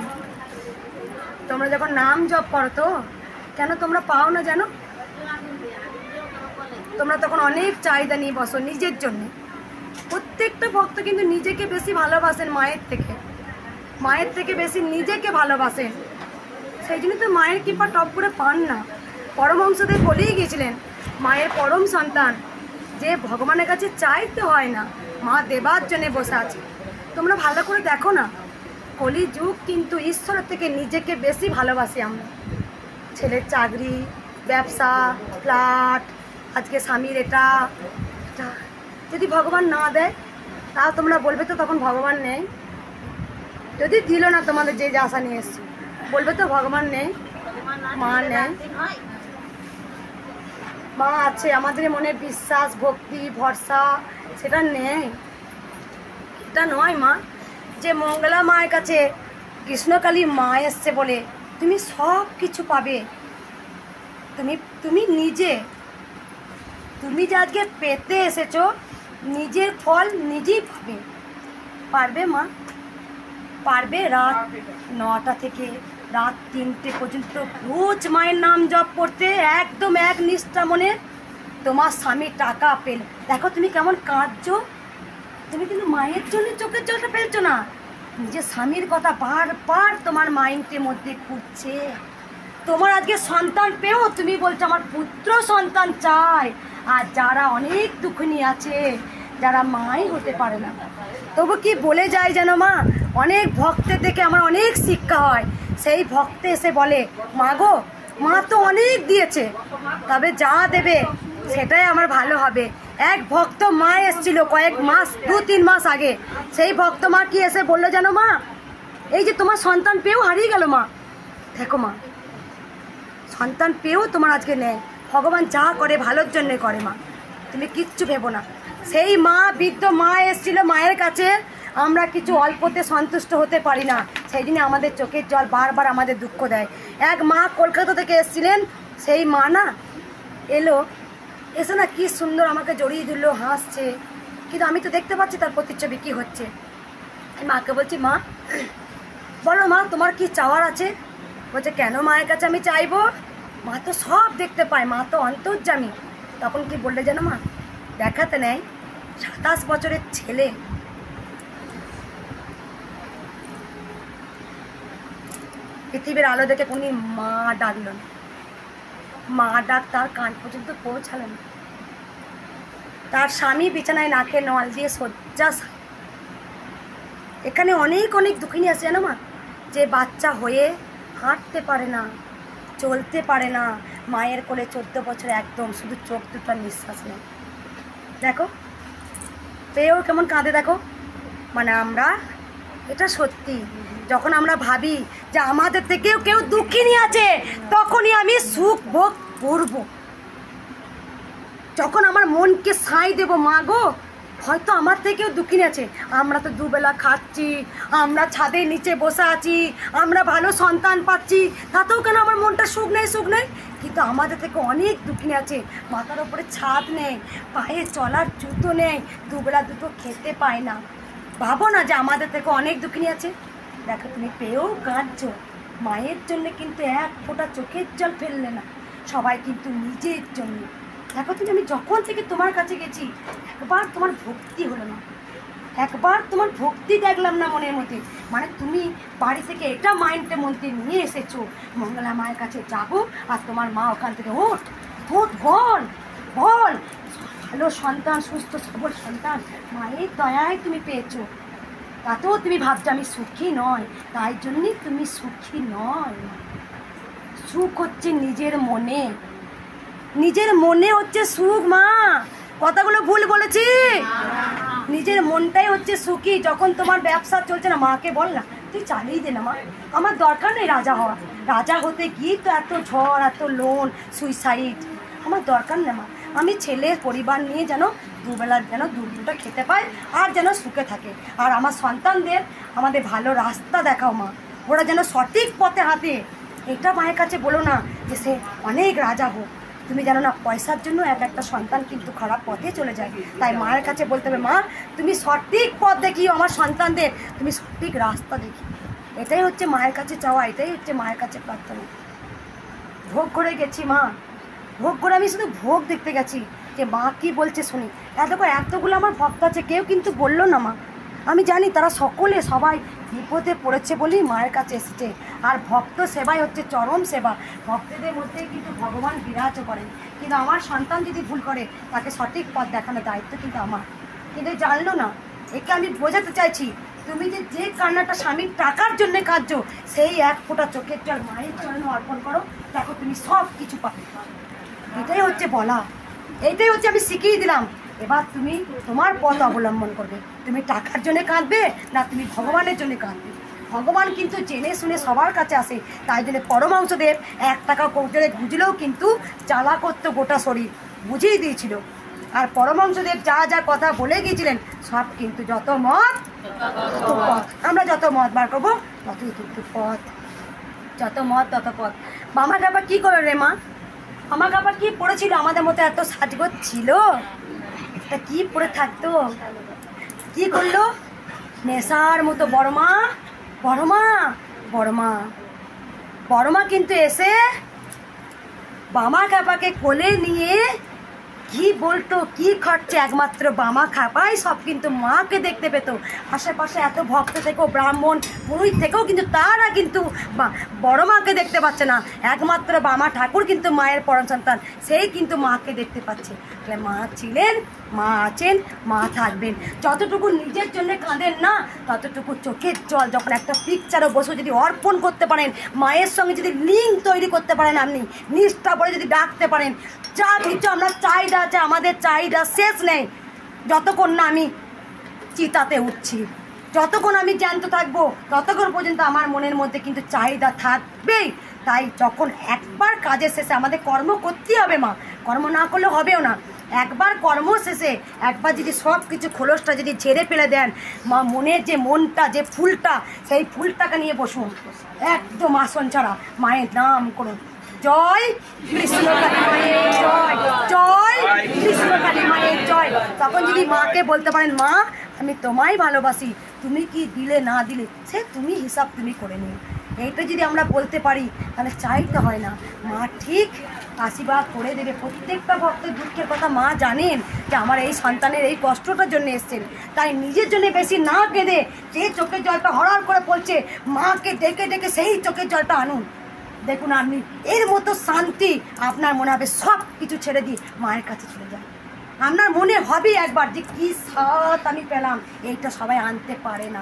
তোমরা যখন নাম জপ করো তো কেন তোমরা পাও না জানো? তোমরা তখন অনেক চাহিদা নিয়ে বসো নিজের জন্য। প্রত্যেকটা ভক্ত কিন্তু নিজেকে বেশি ভালোবাসেন মায়ের থেকে, মায়ের থেকে বেশি নিজেকে ভালোবাসেন। সেই জন্য তো মায়ের কৃপা টপ করে পান না। পরমহংসদেব বলেই গিয়েছিলেন, মায়ের পরম সন্তান, যে ভগবানের কাছে চাইতে হয় না, মা দেবার জন্য বসে আছে। তোমরা ভালো করে দেখো না, কলি যুগ কিন্তু ঈশ্বরের থেকে নিজেকে বেশি ভালোবাসি আমরা। ছেলের চাকরি, ব্যবসা, ফ্ল্যাট, আজকে স্বামীর এটা যদি ভগবান না দেয়, তাও তোমরা বলবে তো তখন ভগবান নেই। যদি দিল না তোমাদের যে আশা নিয়ে এসছি, বলবে তো ভগবান নেই, মা নেই। মা আছে, আমাদের মনে বিশ্বাস, ভক্তি, ভরসা সেটা নেই। এটা নয় মা যে মঙ্গলা মায়ের কাছে কৃষ্ণকালী মা এসছে বলে তুমি সব কিছু পাবে। তুমি নিজে, তুমি যে আজকে পেতে এসেছো, নিজের ফল নিজেই পারবে মা, পারবে। রাত 9টা থেকে রাত 3টে পর্যন্ত রোজ মায়ের নাম জপ করতে, একদম এক নিষ্ঠা মনে। তোমার স্বামী টাকা পেল, দেখো তুমি কেমন কাঁদছো। তুমি কিন্তু মায়ের জন্য চোখের জলটা ফেলছো না, নিজের স্বামীর কথা বারবার তোমার মাইন্ডের মধ্যে ঘুরছে। তোমার আজকে সন্তান পেও তুমি বলছো আমার পুত্র সন্তান চাই। আর যারা অনেক দুঃখিনী আছে, যারা মাই হতে পারে না, তবু কি বলে যায় যেন মা, অনেক ভক্তের দেখে আমার অনেক শিক্ষা হয়। সেই ভক্তে এসে বলে, মা গো, মা তো অনেক দিয়েছে, তবে যা দেবে সেটাই আমার ভালো হবে। এক ভক্ত মা এসেছিল কয়েক মাস, 2-3 মাস আগে। সেই ভক্ত মা কি এসে বললো জানো মা, এই যে তোমার সন্তান পেয়েও হারিয়ে গেল মা। দেখো মা, সন্তান পেয়েও তোমার আজকে নেই। ভগবান যা করে ভালোর জন্যে করে মা, তুমি কিচ্ছু ভেবো না। সেই মা, বৃদ্ধ মা এসেছিল মায়ের কাছে। আমরা কিছু অল্পতে সন্তুষ্ট হতে পারি না, সেই দিনে আমাদের চোখের জল বারবার আমাদের দুঃখ দেয়। এক মা কলকাতা থেকে এসেছিলেন, সেই মা না এসে না কি সুন্দর আমাকে জড়িয়ে ধরলো, হাসছে, কিন্তু আমি তো দেখতে পাচ্ছি তার প্রতিচ্ছবি কী হচ্ছে। মাকে বলছি, মা বলো মা তোমার কি চাওয়ার আছে? বলছে, কেন মায়ের কাছে আমি চাইবো? মা তো সব দেখতে পায়, মা তো অন্তর্যামী। তখন কি বললে জানো মা, দেখাতে নেয় 27 বছরের ছেলে, পৃথিবীর আলো দেখে কোনি মা ডাকল না, মা ডাক তার কান পর্যন্ত পৌঁছালো না। তার স্বামী বিছানায় নাকে নল দিয়ে শয্যাশায়ী। এখানে অনেক অনেক দুঃখিনী আছে জানো মা, যে বাচ্চা হয়ে হাঁটতে পারে না, চলতে পারে না, মায়ের কোলে 14 বছর একদম শুধু চোখ দুটো নিঃশ্বাস নেই। দেখো পেয়েও কেমন কাঁদে, দেখো। মানে আমরা, এটা সত্যি, যখন আমরা ভাবি যে আমাদের থেকেও কেউ দুঃখিনী আছে, তখনই আমি সুখ ভোগ করব। যখন আমার মনকে সাঁই দেবো, মা গো হয়তো আমার থেকেও দুঃখিনী আছে, আমরা তো দুবেলা খাচ্ছি, আমরা ছাদের নিচে বসে আছি, আমরা ভালো সন্তান পাচ্ছি, তাতেও কেন আমার মনটা সুখ নেই, সুখ নেই। কিন্তু আমাদের থেকে অনেক দুঃখিনী আছে, মাথার ওপরে ছাদ নেই, পায়ে চলার জুতো নেই, দুবেলা দুটো খেতে পায় না। ভাবো না যে আমাদের থেকে অনেক দুঃখিনী আছে। দেখো তুমি পেয়েও কাঁদছো, মায়ের জন্য কিন্তু এক ফোঁটা চোখের জল ফেললে না, সবাই কিন্তু নিজের জন্য। দেখো তুমি, আমি যখন থেকে তোমার কাছে গেছি, একবার তোমার ভক্তি হলো না, একবার তোমার ভক্তি দেখলাম না মনের মধ্যে। মানে তুমি বাড়ি থেকে এটা মাইন্ডের মধ্যে নিয়ে এসেছো, মঙ্গলা মায়ের কাছে যাবো, আর তোমার মা ওখান থেকে ওঠ ওঠ বল বল, ভালো সন্তান, সুস্থ সবল সন্তান মায়ের দয়ায় তুমি পেয়েছো। তাতেও তুমি ভাবছো আমি সুখী নয়, তাই জন্যই তুমি সুখী নয়। সুখ হচ্ছে নিজের মনে, নিজের মনে হচ্ছে সুখ। মা কথাগুলো ভুল বলেছি, নিজের মনটাই হচ্ছে সুখী। যখন তোমার ব্যবসা চলছে না, মাকে বল না তুই চালিয়ে দে না মা, আমার দরকার নেই রাজা হওয়া, রাজা হতে গিয়ে তো এত ঝড়, এত লোন, সুইসাইড, আমার দরকার নেই মা। আমি ছেলের পরিবার নিয়ে যেন দুবেলা যেন দুটো খেতে পায়, আর যেন সুখে থাকে। আর আমার সন্তানদের আমাদের ভালো রাস্তা দেখাও মা, ওরা যেন সঠিক পথে হাঁটে। এটা মায়ের কাছে বলো না যে সে অনেক রাজা হোক। তুমি জানো না, পয়সার জন্য একটা সন্তান কিন্তু খারাপ পথে চলে যায়। তাই মায়ের কাছে বলতে হবে, মা তুমি সঠিক পথ দেখিও আমার সন্তানদের, তুমি সঠিক রাস্তা দেখি। এটাই হচ্ছে মায়ের কাছে চাওয়া, এটাই হচ্ছে মায়ের কাছে প্রার্থনা। ভোগ করে গেছি মা, ভোগ করে আমি শুধু ভোগ দেখতে গেছি যে মা কি বলছে শুনি। এতগুলো আমার ভক্ত আছে, কেউ কিন্তু বললো না মা। আমি জানি তারা সকলে সবাই বিপদে পড়েছে বলেই মায়ের কাছে এসেছে। আর ভক্ত সেবাই হচ্ছে চরম সেবা। ভক্তদের মধ্যে কিন্তু ভগবান বিরাজও করেন। কিন্তু আমার সন্তান যদি ভুল করে তাকে সঠিক পথ দেখানোর দায়িত্ব কিন্তু আমার। কিন্তু জানলো না। একে আমি বোঝাতে চাইছি, তুমি যে কান্নাটা স্বামীর টাকার জন্য কাঁদছো, সেই এক ফোঁটা চোখের জল মায়ের চরণে অর্পণ করো, দেখো তুমি সব কিছু পাবে। এটাই হচ্ছে বলা, এইটাই হচ্ছে আমি শিখিয়ে দিলাম। এবার তুমি তোমার পথ অবলম্বন করবে। তুমি টাকার জন্য কাঁদবে না তুমি ভগবানের জন্য কাঁদবে। ভগবান কিন্তু জেনে শুনে সবার কাছে আসে। তাই জন্য পরমাংশদেব 1 টাকা কৌজলে বুঝলেও কিন্তু জ্বালা করতো গোটা শরীর, বুঝিয়ে দিয়েছিল। আর পরমাংশদেব যা যা কথা বলে গিয়েছিলেন সব কিন্তু যত মত তত পথ। আমরা যত মত বার করবো ততই কিন্তু পথ, যত মত তত পথ। মামা কাপা কী করে রে মা? মামা কাপা কি পড়েছিল? আমাদের মতো এত সাজগোজ ছিল? তা কি পড়ে থাকতো? কি করলো? নেশার মতো বড়মা বড়মা বড়মা বড়মা কিন্তু এসে বামা খাপাকে কোলে নিয়ে কি বলতো, কি খাটছে, একমাত্র বামা খাপাই সব কিন্তু মাকে দেখতে পেত। আশেপাশে এত ভক্ত থেকেও, ব্রাহ্মণ পুরোহিত থেকেও কিন্তু তারা কিন্তু বড় মাকে দেখতে পাচ্ছে না। একমাত্র বামা ঠাকুর কিন্তু মায়ের পরম সন্তান, সেই কিন্তু মাকে দেখতে পাচ্ছে। তাহলে মা ছিলেন, মা আছেন, মা থাকবেন। যতটুকু নিজের জন্য কাঁদেন না, ততটুকু চোখের জল যখন একটা পিকচারও বসে যদি অর্পণ করতে পারেন, মায়ের সঙ্গে যদি লিঙ্ক তৈরি করতে পারেন, আপনি নিষ্ঠা বলে যদি ডাকতে পারেন, যা কিছু আমরা চাহিদা আছে, আমাদের চাহিদা শেষ নেই। যতক্ষণ না আমি চিতাতে উঠছি, যতক্ষণ আমি জ্যান্ত থাকবো, ততক্ষণ পর্যন্ত আমার মনের মধ্যে কিন্তু চাহিদা থাকবেই। তাই যখন একবার কাজের শেষে আমাদের কর্ম করতেই হবে মা, কর্ম না করলে হবেও না। একবার কর্ম শেষে একবার যদি সব কিছু খোলসটা যদি ঝেড়ে ফেলে দেন, মা মনের যে মনটা, যে ফুলটা, সেই ফুলটাকে নিয়ে বসুন, একদম আসন ছাড়া মায়ের নাম করুন। জয় কৃষ্ণকালী মায়ের জয়, জয় কৃষ্ণকালী মায়ের জয়। তখন যদি মাকে বলতে পারেন, মা আমি তোমায় ভালোবাসি, তুমি কি দিলে না দিলে সে তুমি হিসাব তুমি করে নিও। এইটা যদি আমরা বলতে পারি তাহলে চাইতে হয় না, মা ঠিক আশীর্বাদ করে দেবে। প্রত্যেকটা ভক্তের দুঃখের কথা মা জানেন যে আমার এই সন্তানের এই কষ্টটার জন্য এসছেন। তাই নিজের জন্য বেশি না কেঁদে যে চোখের জলটা হড়ার করে পড়ছে, মাকে ডেকে ডেকে সেই চোখের জলটা আনুন। দেখুন আপনি এর মতো শান্তি আপনার মনে হবে, সব কিছু ছেড়ে দিয়ে মায়ের কাছে চলে যান। আপনার মনে হবে একবার যে কী স্বাদ আমি পেলাম। এইটা সবাই আনতে পারে না,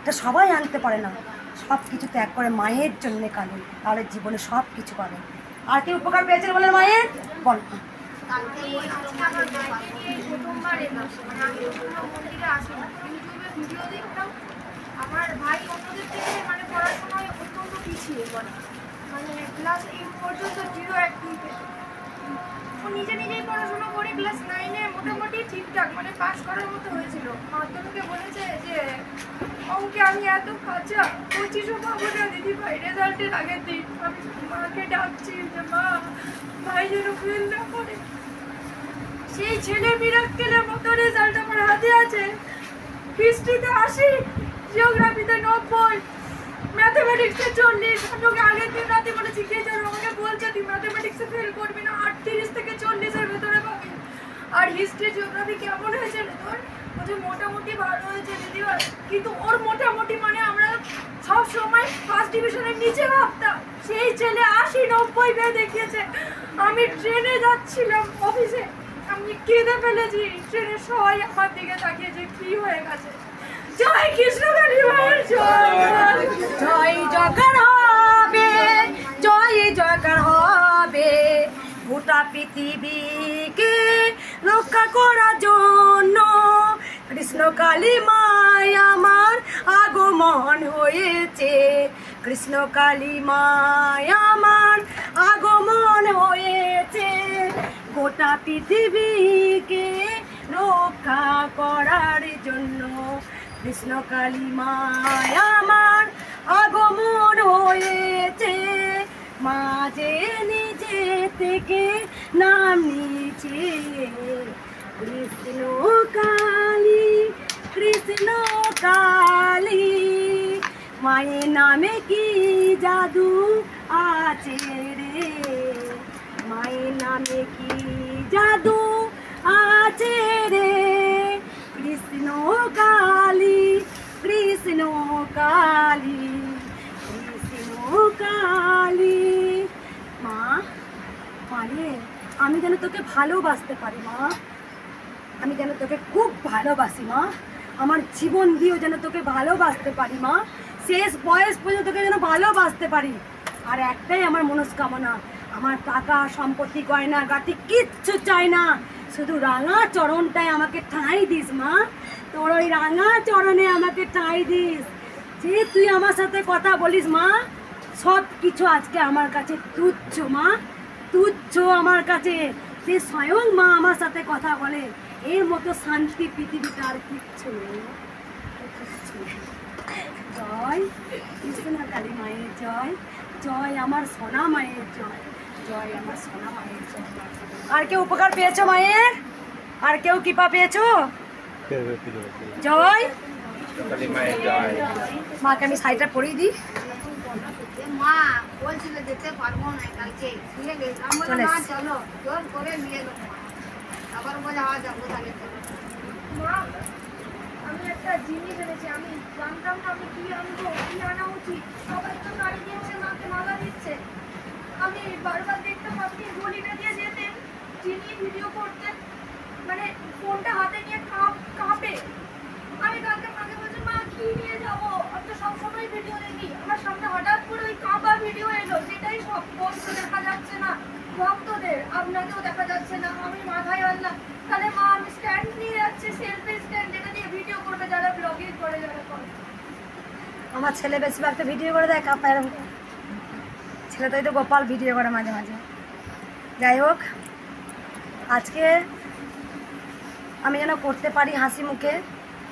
এটা সবাই আনতে পারে না। সব কিছু ত্যাগ করে মায়ের জন্য কাঁদেন, তাহলে জীবনে সব কিছু পাবেন। আর কি উপকার পেয়েছেন বলেন মায়ের? বল। আমার ভাই অন্যদের থেকে মানে পড়াশোনায় অত্যন্ত পিছিয়ে পড়ে, মানে ক্লাস 8 পর্যন্ত 0 অ্যাক্টিভিটি। ও নিজে নিজেই পড়াশোনা করে ক্লাস 9-এ মোটামুটি ঠিকঠাক মানে পাস করার মতো হয়েছিল। মাধ্যমিকে বলেছে যে অঙ্কে আমি এত কাঁচা, 25ও পাবো না দিদি ভাই রেজাল্টের আগের দিন। আমি মাকে ডাকছি যে মা ভাই যেন ফেল না করে। সেই ছেলে মিরাক্কেলের মতো রেজাল্ট আমার হাতে আছে। হিস্ট্রিতে 80, জিওগ্রাফিতে 90, ম্যাথমেটিক্সে 40। আমাকে আগের দিন রাতে বলে শিখিয়ে যাবে, আমাকে বলছে তুই ম্যাথমেটিক্সে ফেল করবি না, 38 থেকে 40-এর ভেতরে পাবি। আর হিস্ট্রি জিওগ্রাফি কেমন হয়েছে রে তোর? বলছে মোটামুটি ভালো হয়েছে দিদিভাই। কিন্তু ওর মোটামুটি মানে আমরা সব সময় ফার্স্ট ডিভিশনের নিচে ভাবতাম। সেই ছেলে 80-90 পেয়ে দেখিয়েছে। আমি ট্রেনে যাচ্ছিলাম অফিসে, আমি কেঁদে ফেলেছি। ট্রেনের সবাই আমার দিকে তাকিয়েছে, কি হয়ে গেছে। জয় কৃষ্ণকালী মায়ের জয়, জয় জয়কার হবে, জয় জয়কার হবে। গোটা পৃথিবীকে রক্ষা করার জন্য কৃষ্ণকালী মায় আমার আগমন হয়েছে। কৃষ্ণকালী মায় আমার আগমন হয়েছে। গোটা পৃথিবীকে রক্ষা করার জন্য কৃষ্ণকালী মায় আমার আগমন হয়েছে। মা যে নিজে থেকে নাম নিয়েছে কৃষ্ণ কালী, কৃষ্ণ কালী। মায়ের নামে কি জাদু আছে রে, মায়ের নামে কি জাদু আছে রে। কৃষ্ণ কালী, কৃষ্ণ কালী কৃষ্ণ কালী। মা, মারে আমি যেন তোকে ভালোবাসতে পারি মা, আমি যেন তোকে খুব ভালোবাসি মা, আমার জীবন দিয়েও যেন তোকে ভালোবাসতে পারি মা, শেষ বয়স পর্যন্ত তোকে যেন ভালোবাসতে পারি। আর একটাই আমার মনস্কামনা, আমার টাকা সম্পত্তি গয়না গাটি কিচ্ছু চাই না, শুধু রাঙা চরণটায় আমাকে ঠাঁই দিস মা, তোর ওই রাঙা চরণে আমাকে ঠাঁই দিস। যে তুই আমার সাথে কথা বলিস মা, সব কিছু আজকে আমার কাছে তুচ্ছ মা, তুচ্ছ আমার কাছে। যে স্বয়ং মা আমার সাথে কথা বলে, এর মতো শান্তি পৃথিবীতে আর কিচ্ছু নেই। জয় কৃষ্ণ কালী মায়ের জয়, জয় আমার সোনা মায়ের জয়, জয় আমার সোনা মায়ের জয়। আর কেউ উপকার পেয়েছো মায়ের? আর কেউ কৃপা পেয়েছো? জয় মাকে আমি শাড়িটা পরিয়ে দিই। মা বলছিল যেতে পারবো না কালকে, নিয়ে গেছে। আমি বললাম না চলো, জোর করে নিয়ে গেল। আবার বলে আওয়াজ যাবো তাহলে চলো। মা, আমি একটা জিনিস এনেছি, আমি জানতাম না আমি কি আনবো, কি আনা উচিত। সবাই তো গাড়ি দিচ্ছে, মাকে মালা দিচ্ছে। আমি বারবার দেখতাম আপনি গলিটা দিয়ে যেতেন, যিনি ভিডিও করতেন, মানে ফোনটা হাতে নিয়ে কাঁপে। আমি কালকে মাকে বলছি মা কি নিয়ে যাবো, আমি তো সবসময় ভিডিও দেখি। আমার সামনে হঠাৎ করে ওই কাঁপা ভিডিও এলো, যেটাই সব বলতে দেখা যাচ্ছে না ভক্তদের, আপনাকেও দেখা যাচ্ছে না। আমি মাথায় আনলাম তাহলে মা আমি স্ট্যান্ড নিয়ে যাচ্ছি, সেলফি স্ট্যান্ড, যেটা দিয়ে ভিডিও করবে যারা ব্লগিং করে, যারা করে। আমার ছেলে বেশিরভাগ একটা ভিডিও করে দেয় কাঁপা এরকম, ছেলে তো এই তো গোপাল ভিডিও করে মাঝে মাঝে। যাই হোক, আজকে আমি যেন করতে পারি হাসি মুখে।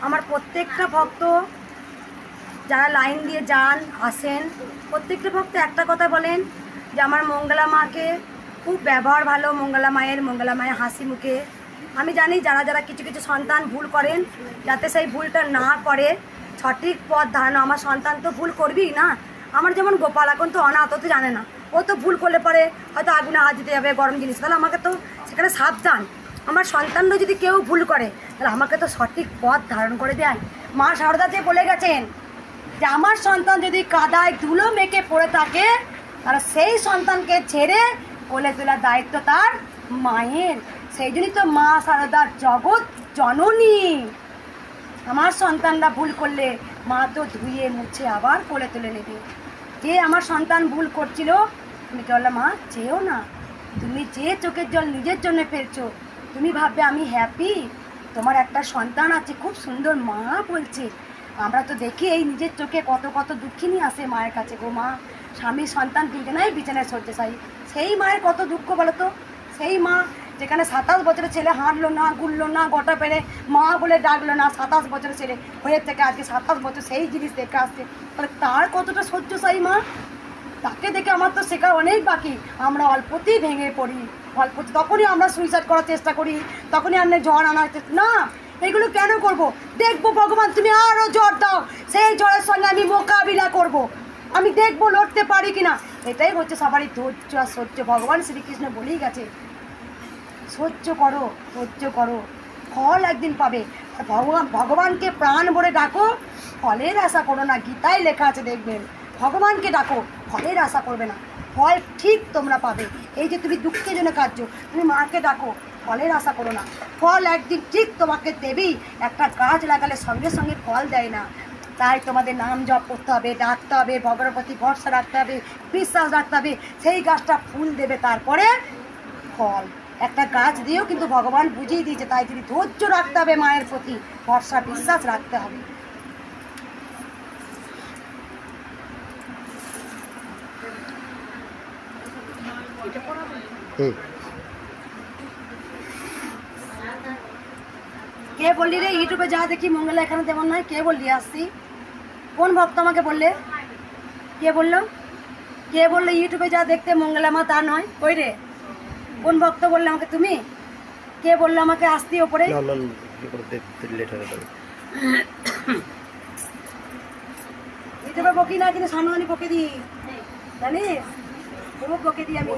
আমার প্রত্যেকটা ভক্ত যারা লাইন দিয়ে যান আসেন, প্রত্যেকটা ভক্ত একটা কথা বলেন যে আমার মঙ্গলা মাকে খুব ব্যবহার ভালো, মঙ্গলা মায়ের হাসি মুখে। আমি জানি যারা যারা কিছু কিছু সন্তান ভুল করেন, যাতে সেই ভুলটা না করে সঠিক পথ ধারণা। আমার সন্তান তো ভুল করবেই না, আমার যেমন গোপাল এখন তো অনাথ, তো জানে না, ও তো ভুল করলে পরে হয়তো আগুনে হাত দিতে যাবে, গরম জিনিস, তাহলে আমাকে তো সেখানে সাবধান। আমার সন্তানরা যদি কেউ ভুল করে তাহলে আমাকে তো সঠিক পথ ধারণ করে দেয়। মা শারদা যে বলে গেছেন যে আমার সন্তান যদি কাদায় ধুলো মেখে পড়ে থাকে তাহলে সেই সন্তানকে ছেড়ে কোলে তোলার দায়িত্ব তার মায়ের। সেই জন্যই তো মা শারদার জগৎ জননী। আমার সন্তানরা ভুল করলে মা তো ধুয়ে মুছে আবার কোলে তুলে নেবে। যে আমার সন্তান ভুল করছিল, তুমি কে বললাম মা চেয়েও না, তুমি যে চোখের জল নিজের জন্য ফেলছো, তুমি ভাববে আমি হ্যাপি, তোমার একটা সন্তান আছে খুব সুন্দর। মা বলছে, আমরা তো দেখি এই নিজের চোখে কত কত দুঃখিনী আসে মায়ের কাছে, গো মা স্বামী সন্তান দুজনেই বিছানায় শয্যাশায়ী, সেই মায়ের কত দুঃখ বলো তো। সেই মা যেখানে 27 বছরের ছেলে হাঁটলো না, গুললো না, গোটা পেরে মা বলে ডাকলো না, 27 বছরের ছেলে হয়ে থেকে আজকে 27 বছর সেই জিনিস দেখে আসছে, তাহলে তার কতটা শয্যাশায়ী মা। তাকে দেখে আমার তো শেখার অনেক বাকি। আমরা অল্পতেই ভেঙে পড়ি, অল্পতে তখনই আমরা সুইসাইড করার চেষ্টা করি, তখনই আমরা ঝড় আনার চেষ্টা। না, এগুলো কেন করব? দেখবো ভগবান তুমি আরও ঝড় দাও, সেই ঝড়ের সঙ্গে আমি মোকাবিলা করব, আমি দেখবো লড়তে পারি কিনা। এটাই হচ্ছে সবারই ধৈর্য আর সহ্য। ভগবান শ্রীকৃষ্ণ বলেই গেছে সহ্য করো, সহ্য করো, ফল একদিন পাবে। ভগবানকে প্রাণ ভরে ডাকো, ফলের আশা করো না। গীতায় লেখা আছে দেখবেন, ভগবানকে ডাকো, ফলের আশা করবে না, ফল ঠিক তোমরা পাবে। এই যে তুমি দুঃখের জন্য কাঁদছো, তুমি মাকে ডাকো, ফলের আশা করো না, ফল একদিন ঠিক তোমাকে দেবেই। একটা গাছ লাগালে সঙ্গে সঙ্গে ফল দেয় না, তাই তোমাদের নাম জপ করতে হবে, ডাকতে হবে, ভগবানের প্রতি ভরসা রাখতে হবে, বিশ্বাস রাখতে হবে, সেই গাছটা ফুল দেবে, তারপরে ফল। একটা গাছ দিয়েও কিন্তু ভগবান বুঝিয়ে দিয়েছে, তাই যদি ধৈর্য রাখতে হবে, মায়ের প্রতি ভরসা বিশ্বাস রাখতে হবে। কে বললি রে ইউটিউবে যা দেখি মঙ্গলা এখানে তেমন নয়? কে বললি? আসছি কোন ভক্ত আমাকে বললে? কে বললো? কে বললো ইউটিউবে যা দেখতে মঙ্গলা মা তা নয়? কই রে, কোন ভক্ত বললে আমাকে? তুমি? কে বললো আমাকে আসতি ওপরে? ইউটিউবে বকি না, কিন্তু সামনে বকে দিই, জানিস? খুব বকে দিই আমি।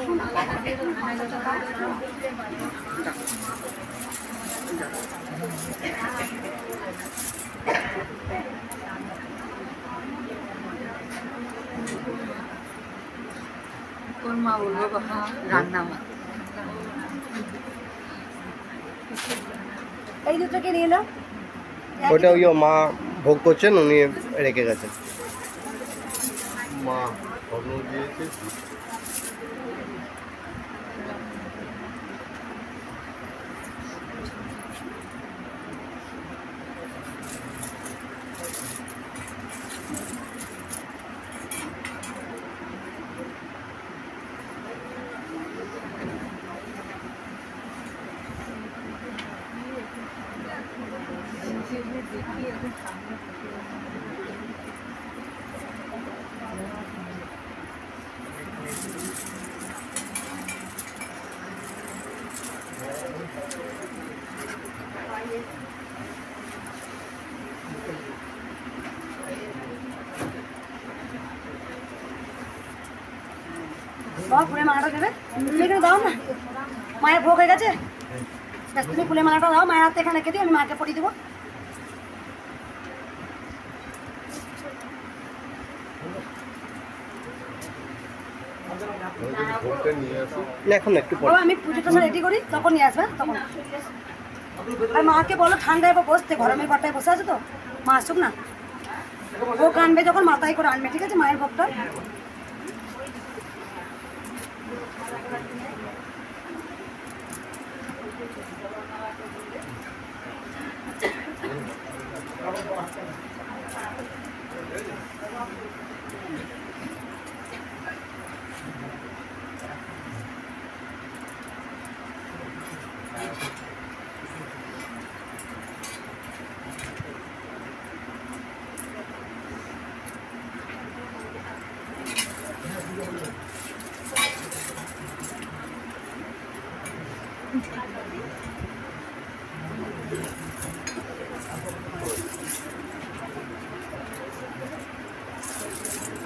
মা বলবো রান্না মা। এই দুটোকে নিয়ে এলো। ওটা ওই মা ভোগ করছেন, উনি রেখে গেছেন। মা স্বপ্ন দিয়েছে। বাবা ফুলের মালাটা দেবে, তুমি এখানে দাও না, মায়ের ভোগ হয়ে গেছে। তুমি ফুলের মালাটা দাও, মায়ের হাতে এখানে রেখে দিই, আমি মাকে পরিয়ে দেবো। এখন একটু পরে বাবা আমি পুজোটা রেডি করি, তখন নিয়ে আসবে, তখন। আর মাকে বলো ঠান্ডায় বা বসতে, গরমের ঘরটায় বসে আছে তো, মা আসুক না। ভোগ আনবে যখন মাথায় করে আনবে, ঠিক আছে, মায়ের ভোগটা।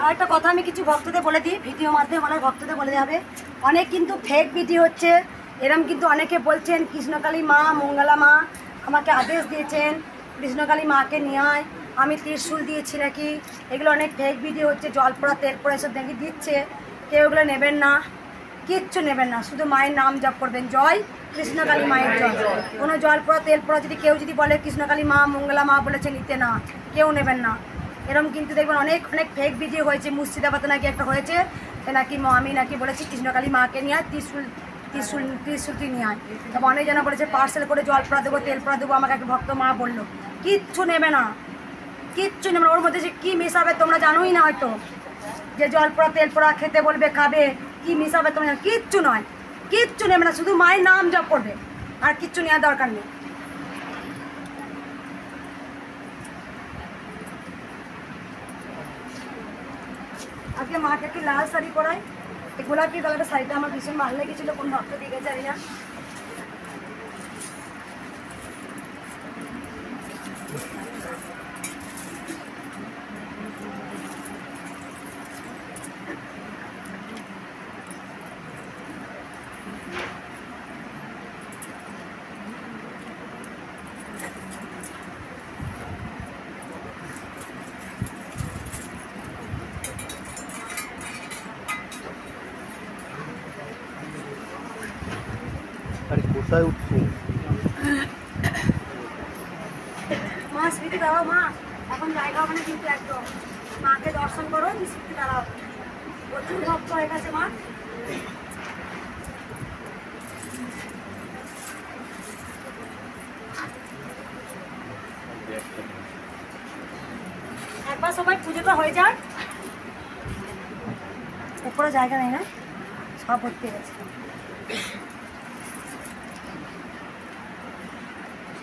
আর একটা কথা আমি কিছু ভক্তদের বলে দিই, ভিডিও মাধ্যমে বলার ভক্তদের বলে দেওয়া হবে। অনেক কিন্তু ফেক ভিডিও হচ্ছে, এরম কিন্তু অনেকে বলছেন কৃষ্ণকালী মা, মঙ্গলা মা আমাকে আদেশ দিয়েছেন কৃষ্ণকালী মাকে নিয়ে আয়, আমি ত্রিশূল দিয়েছি নাকি। এগুলো অনেক ফেক ভিডিও হচ্ছে, জল পোড়া তেল পোড়া এসব নাকি দিচ্ছে। কেউ এগুলো নেবেন না, কিচ্ছু নেবেন না, শুধু মায়ের নাম জপ করবেন, জয় কৃষ্ণকালী মায়ের জয়। কোনো জল পোড়া তেল পোড়া যদি কেউ যদি বলে কৃষ্ণকালী মা, মঙ্গলা মা বলেছে, নিতে না, কেউ নেবেন না। এরকম কিন্তু দেখবেন অনেক অনেক ফেক ভিডিও হয়েছে। মুর্শিদাবাদে নাকি একটা হয়েছে, নাকি আমি নাকি বলেছি কৃষ্ণকালী মাকে নিয়ে আয়, ত্রিশূলটি নিয়ে আয়। তবে অনেক জন বলেছে পার্সেল করে জল পোড়া দেবো, তেল পোড়া দেবো, আমাকে একটা ভক্ত মা বললো। কিচ্ছু নেবে না, কিচ্ছু নেবে না। ওর মধ্যে যে কী মেশাবে তোমরা জানোই না, হয়তো যে জল পোড়া তেল পোড়া খেতে বলবে, খাবে, কী মেশাবে তোমরা জানো, কিচ্ছু নয়, কিচ্ছু নেবে না, শুধু মায়ের নাম জপ করবে, আর কিচ্ছু নেওয়ার দরকার নেই। আজকে মাকে একটি লাল শাড়ি পরাই, এই গোলাপি কালারের শাড়িটা আমার ভীষণ ভালো লেগেছিল, কোন ভক্ত দিয়ে গেছে জানি না। আরে কোথায় উঠছি? মা স্মৃতি দাঁড়াও, মা এখন জায়গা হবে না কিন্তু, একদম মাকে দর্শন করো, স্মৃতি দাঁড়াও, প্রচুর ভক্ত হয়ে গেছে মা। একবার সবাই পুজোটা হয়ে যায়, উপরে জায়গা নেই না, সব ভর্তি গেছে।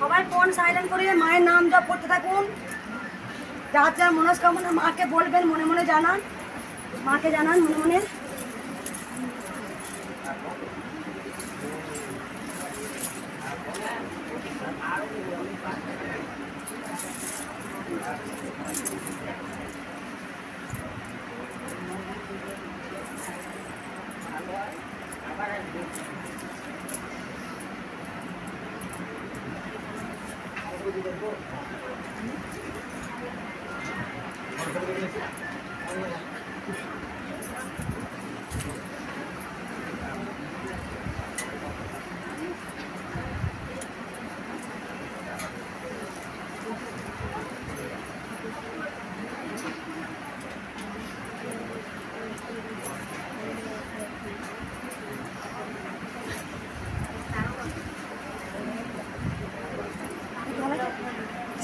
সবাই ফোন সাইলেন্ট করে মায়ের নাম জপ করতে থাকুন। যার যার মনস্কামনা মাকে বলবেন, মনে মনে জানান, মাকে জানান মনে মনে।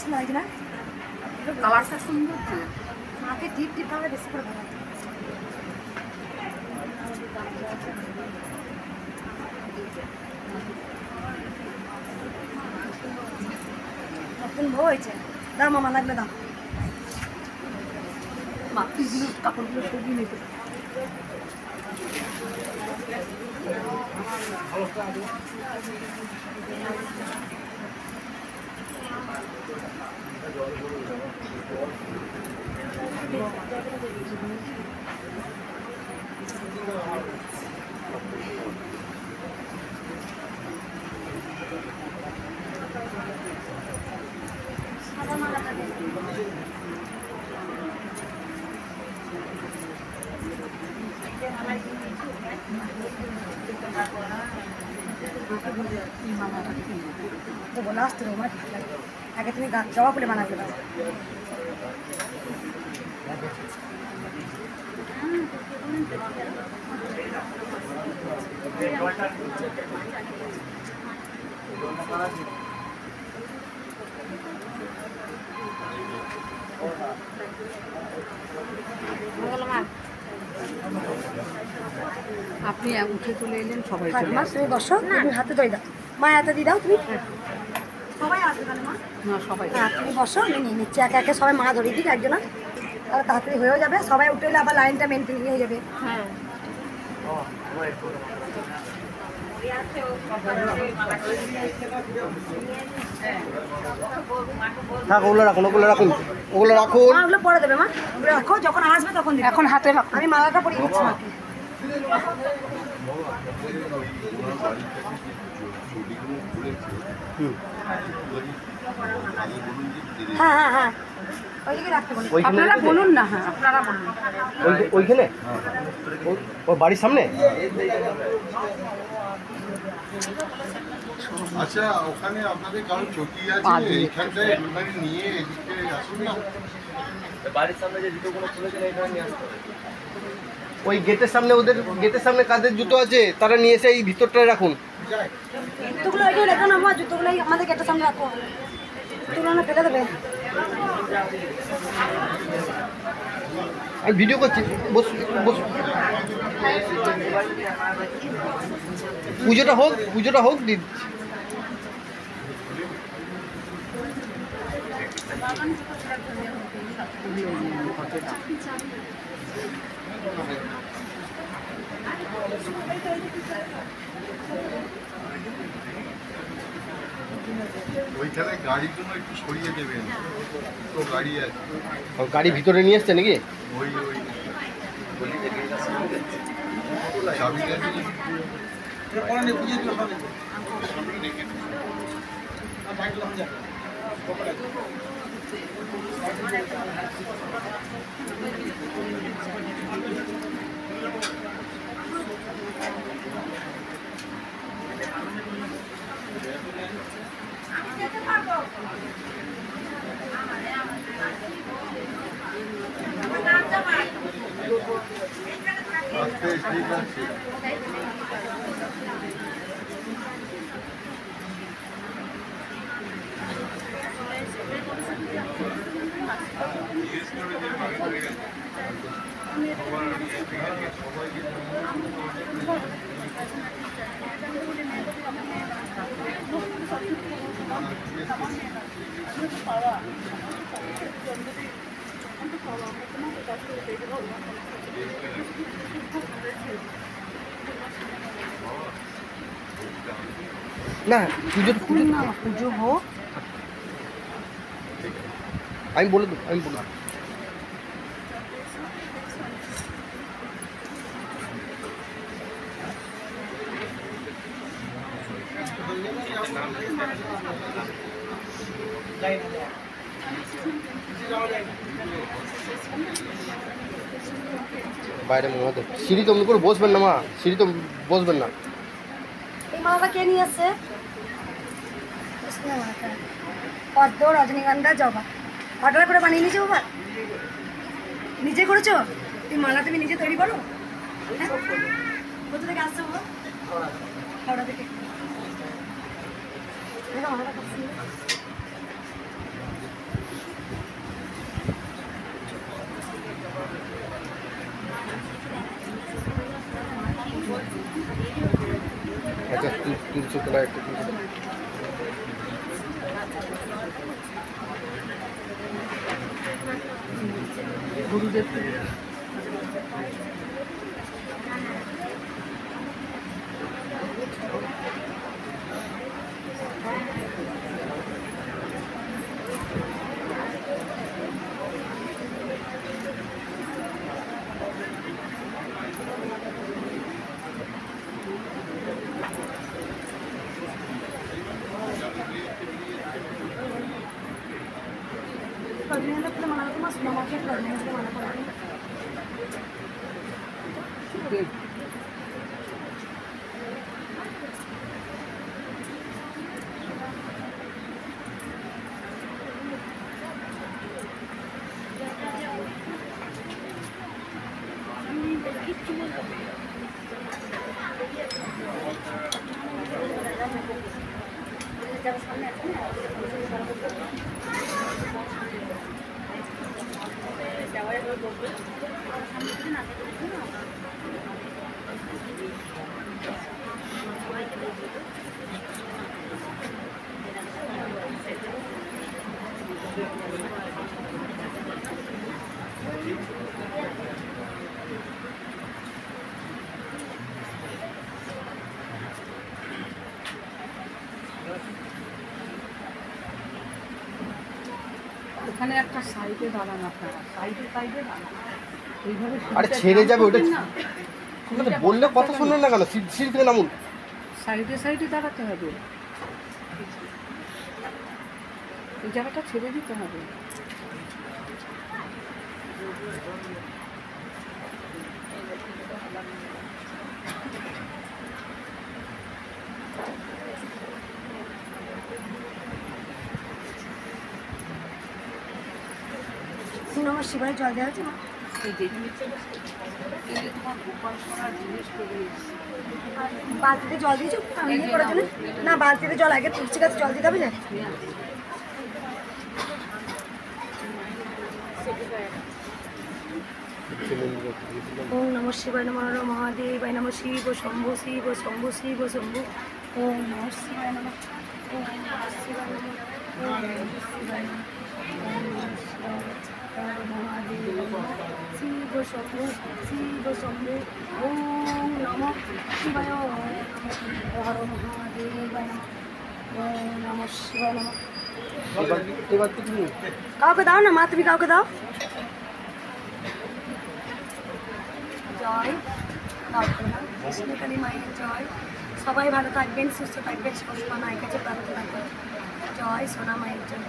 সুন্দর লাগছে না? কালারটা সুন্দর তো। মাকে টিপ টিপ ভাবে বেশি করে ভালো লাগে। নতুন বউ হয়েছে, দাও মামা লাগলে দাও। মাতৃগুলো কাপড়গুলো সরিয়ে নিতে। তো বলে আসতে দেবো আমার ঠিক লাগে। আগে তুমি জবা ফুলে বানাতে দাও। আপনি উঠে চলে এলেন, সবাই চলে মা তুমি বসো, তুমি হাতে ধরে দাও। মা হাতে দিয়ে দাও তুমি। সবাই আসবে তাহলে মা? না, সবাই হ্যাঁ তুমি বসো, আমি নিয়ে নিচ্ছি একে একে। সবাই মা ধরিয়ে দিক একজনা, তাহলে তাড়াতাড়ি হয়েও যাবে। সবাই উঠে এলে আবার লাইনটা মেনটেন হয়ে যাবে। হ্যাঁ। থাক, ওগুলো রাখুন, ওগুলো রাখুন, ওগুলো রাখুন। মা ওগুলো পরে দেবে মা, ওগুলো রাখো, যখন আসবে তখন দিবে। এখন হাতে রাখো। আমি মালাটা পরিয়ে দিচ্ছি মাকে। হ্যাঁ হ্যাঁ হ্যাঁ, ওইদিকে রাখতে বলি। ওইখানে আপনারা রেখেছে? বলুন না। হ্যাঁ, আপনারা বলুন। ওইখানে ওর বাড়ির সামনে। আচ্ছা, ওখানে আপনাদের কারো চটি আছে? এইখানটায় একটুখানি নিয়ে এদিকে আসুন না। বাড়ির সামনে যে জুতোগুলো খুলেছেন এখানে নিয়ে আসতে হবে। ওই গেটের সামনে, ওদের গেটের সামনে কাদের জুতো আছে তারা নিয়ে এসে এই ভিতরটায় রাখুন। জুতোগুলো ওইখানে রেখো না মা, জুতোগুলো আমাদের গেটের সামনে রাখো। জুতোগুলো না ফেলে দেবে। আমি ভিডিও করছি, বসুন বসুন। পুজোটা হোক দিদি। ওইখানে গাড়ির জন্য একটু সরিয়ে দেবেন, তো গাড়ি আছে। গাড়ি ভিতরে নিয়ে এসছে নাকি? ওই চাবিটা নিয়ে আস্তে, ঠিক আছে। না, পুজো হোক। আমি বলে দেবো, আমি বলে দেবো। বাইরে মনে সিঁড়ি তো অমনি করে বসবেন না মা, সিঁড়ি তো বসবেন না। এই মালাটা কে নিয়ে আসছে? পদ্ম, রজনীগন্ধা, জবা অর্ডার করে বানিয়ে নিয়েছো বাবা? নিজে করেছো? এই মালা তুমি নিজে তৈরি করো? হ্যাঁ, কোথা থেকে আসছো বাবা? হাওড়া থেকে। দেখো মালাটা খুব সুন্দর। গুরুদেব এখানে একটা সাইডে দাঁড়ান, আপনারা সাইডে দাঁড়ান এইভাবে। আরে ছেড়ে যাবে ওটা, বললে কথা শুনলেন না কেন? সিট থেকে নামুন। সাইডে দাঁড়াতে হবে, এই জায়গাটা ছেড়ে দিতে হবে। আমার শিবায় জল দেওয়া আছে না? বালতিতে জল দিয়েছো ইয়ে করার জন্য? না, বালতিতে জল আগে তুলসী গাছে জল দিতে হবে না? ওম নমঃ শিবায় নমঃ মহাদেবায় নমঃ শিব শম্ভু শিব শম্ভু শিব শম্ভু। ওম নমঃ শিবায় নমঃ। ওম নমঃ শিবায় নমঃ। ওম নমঃ শিবায় নমঃ। ওম নমঃ শিবায় নমঃ। শিব শম্ভু শিব শম্ভু। ওম নমঃ শিবায় হর মহাদেবায় নমঃ। ওম নমঃ শিবায় নমঃ। কাউকে দাও না মা, তুমি কাউকে দাও। জয় কৃষ্ণকালী মায়ের জয়। সবাই ভালো থাকবেন, সুস্থ থাকবেন, সবসময় মায়ের কাছে প্রার্থনা করবেন। জয় সোনা মায়ের জয়।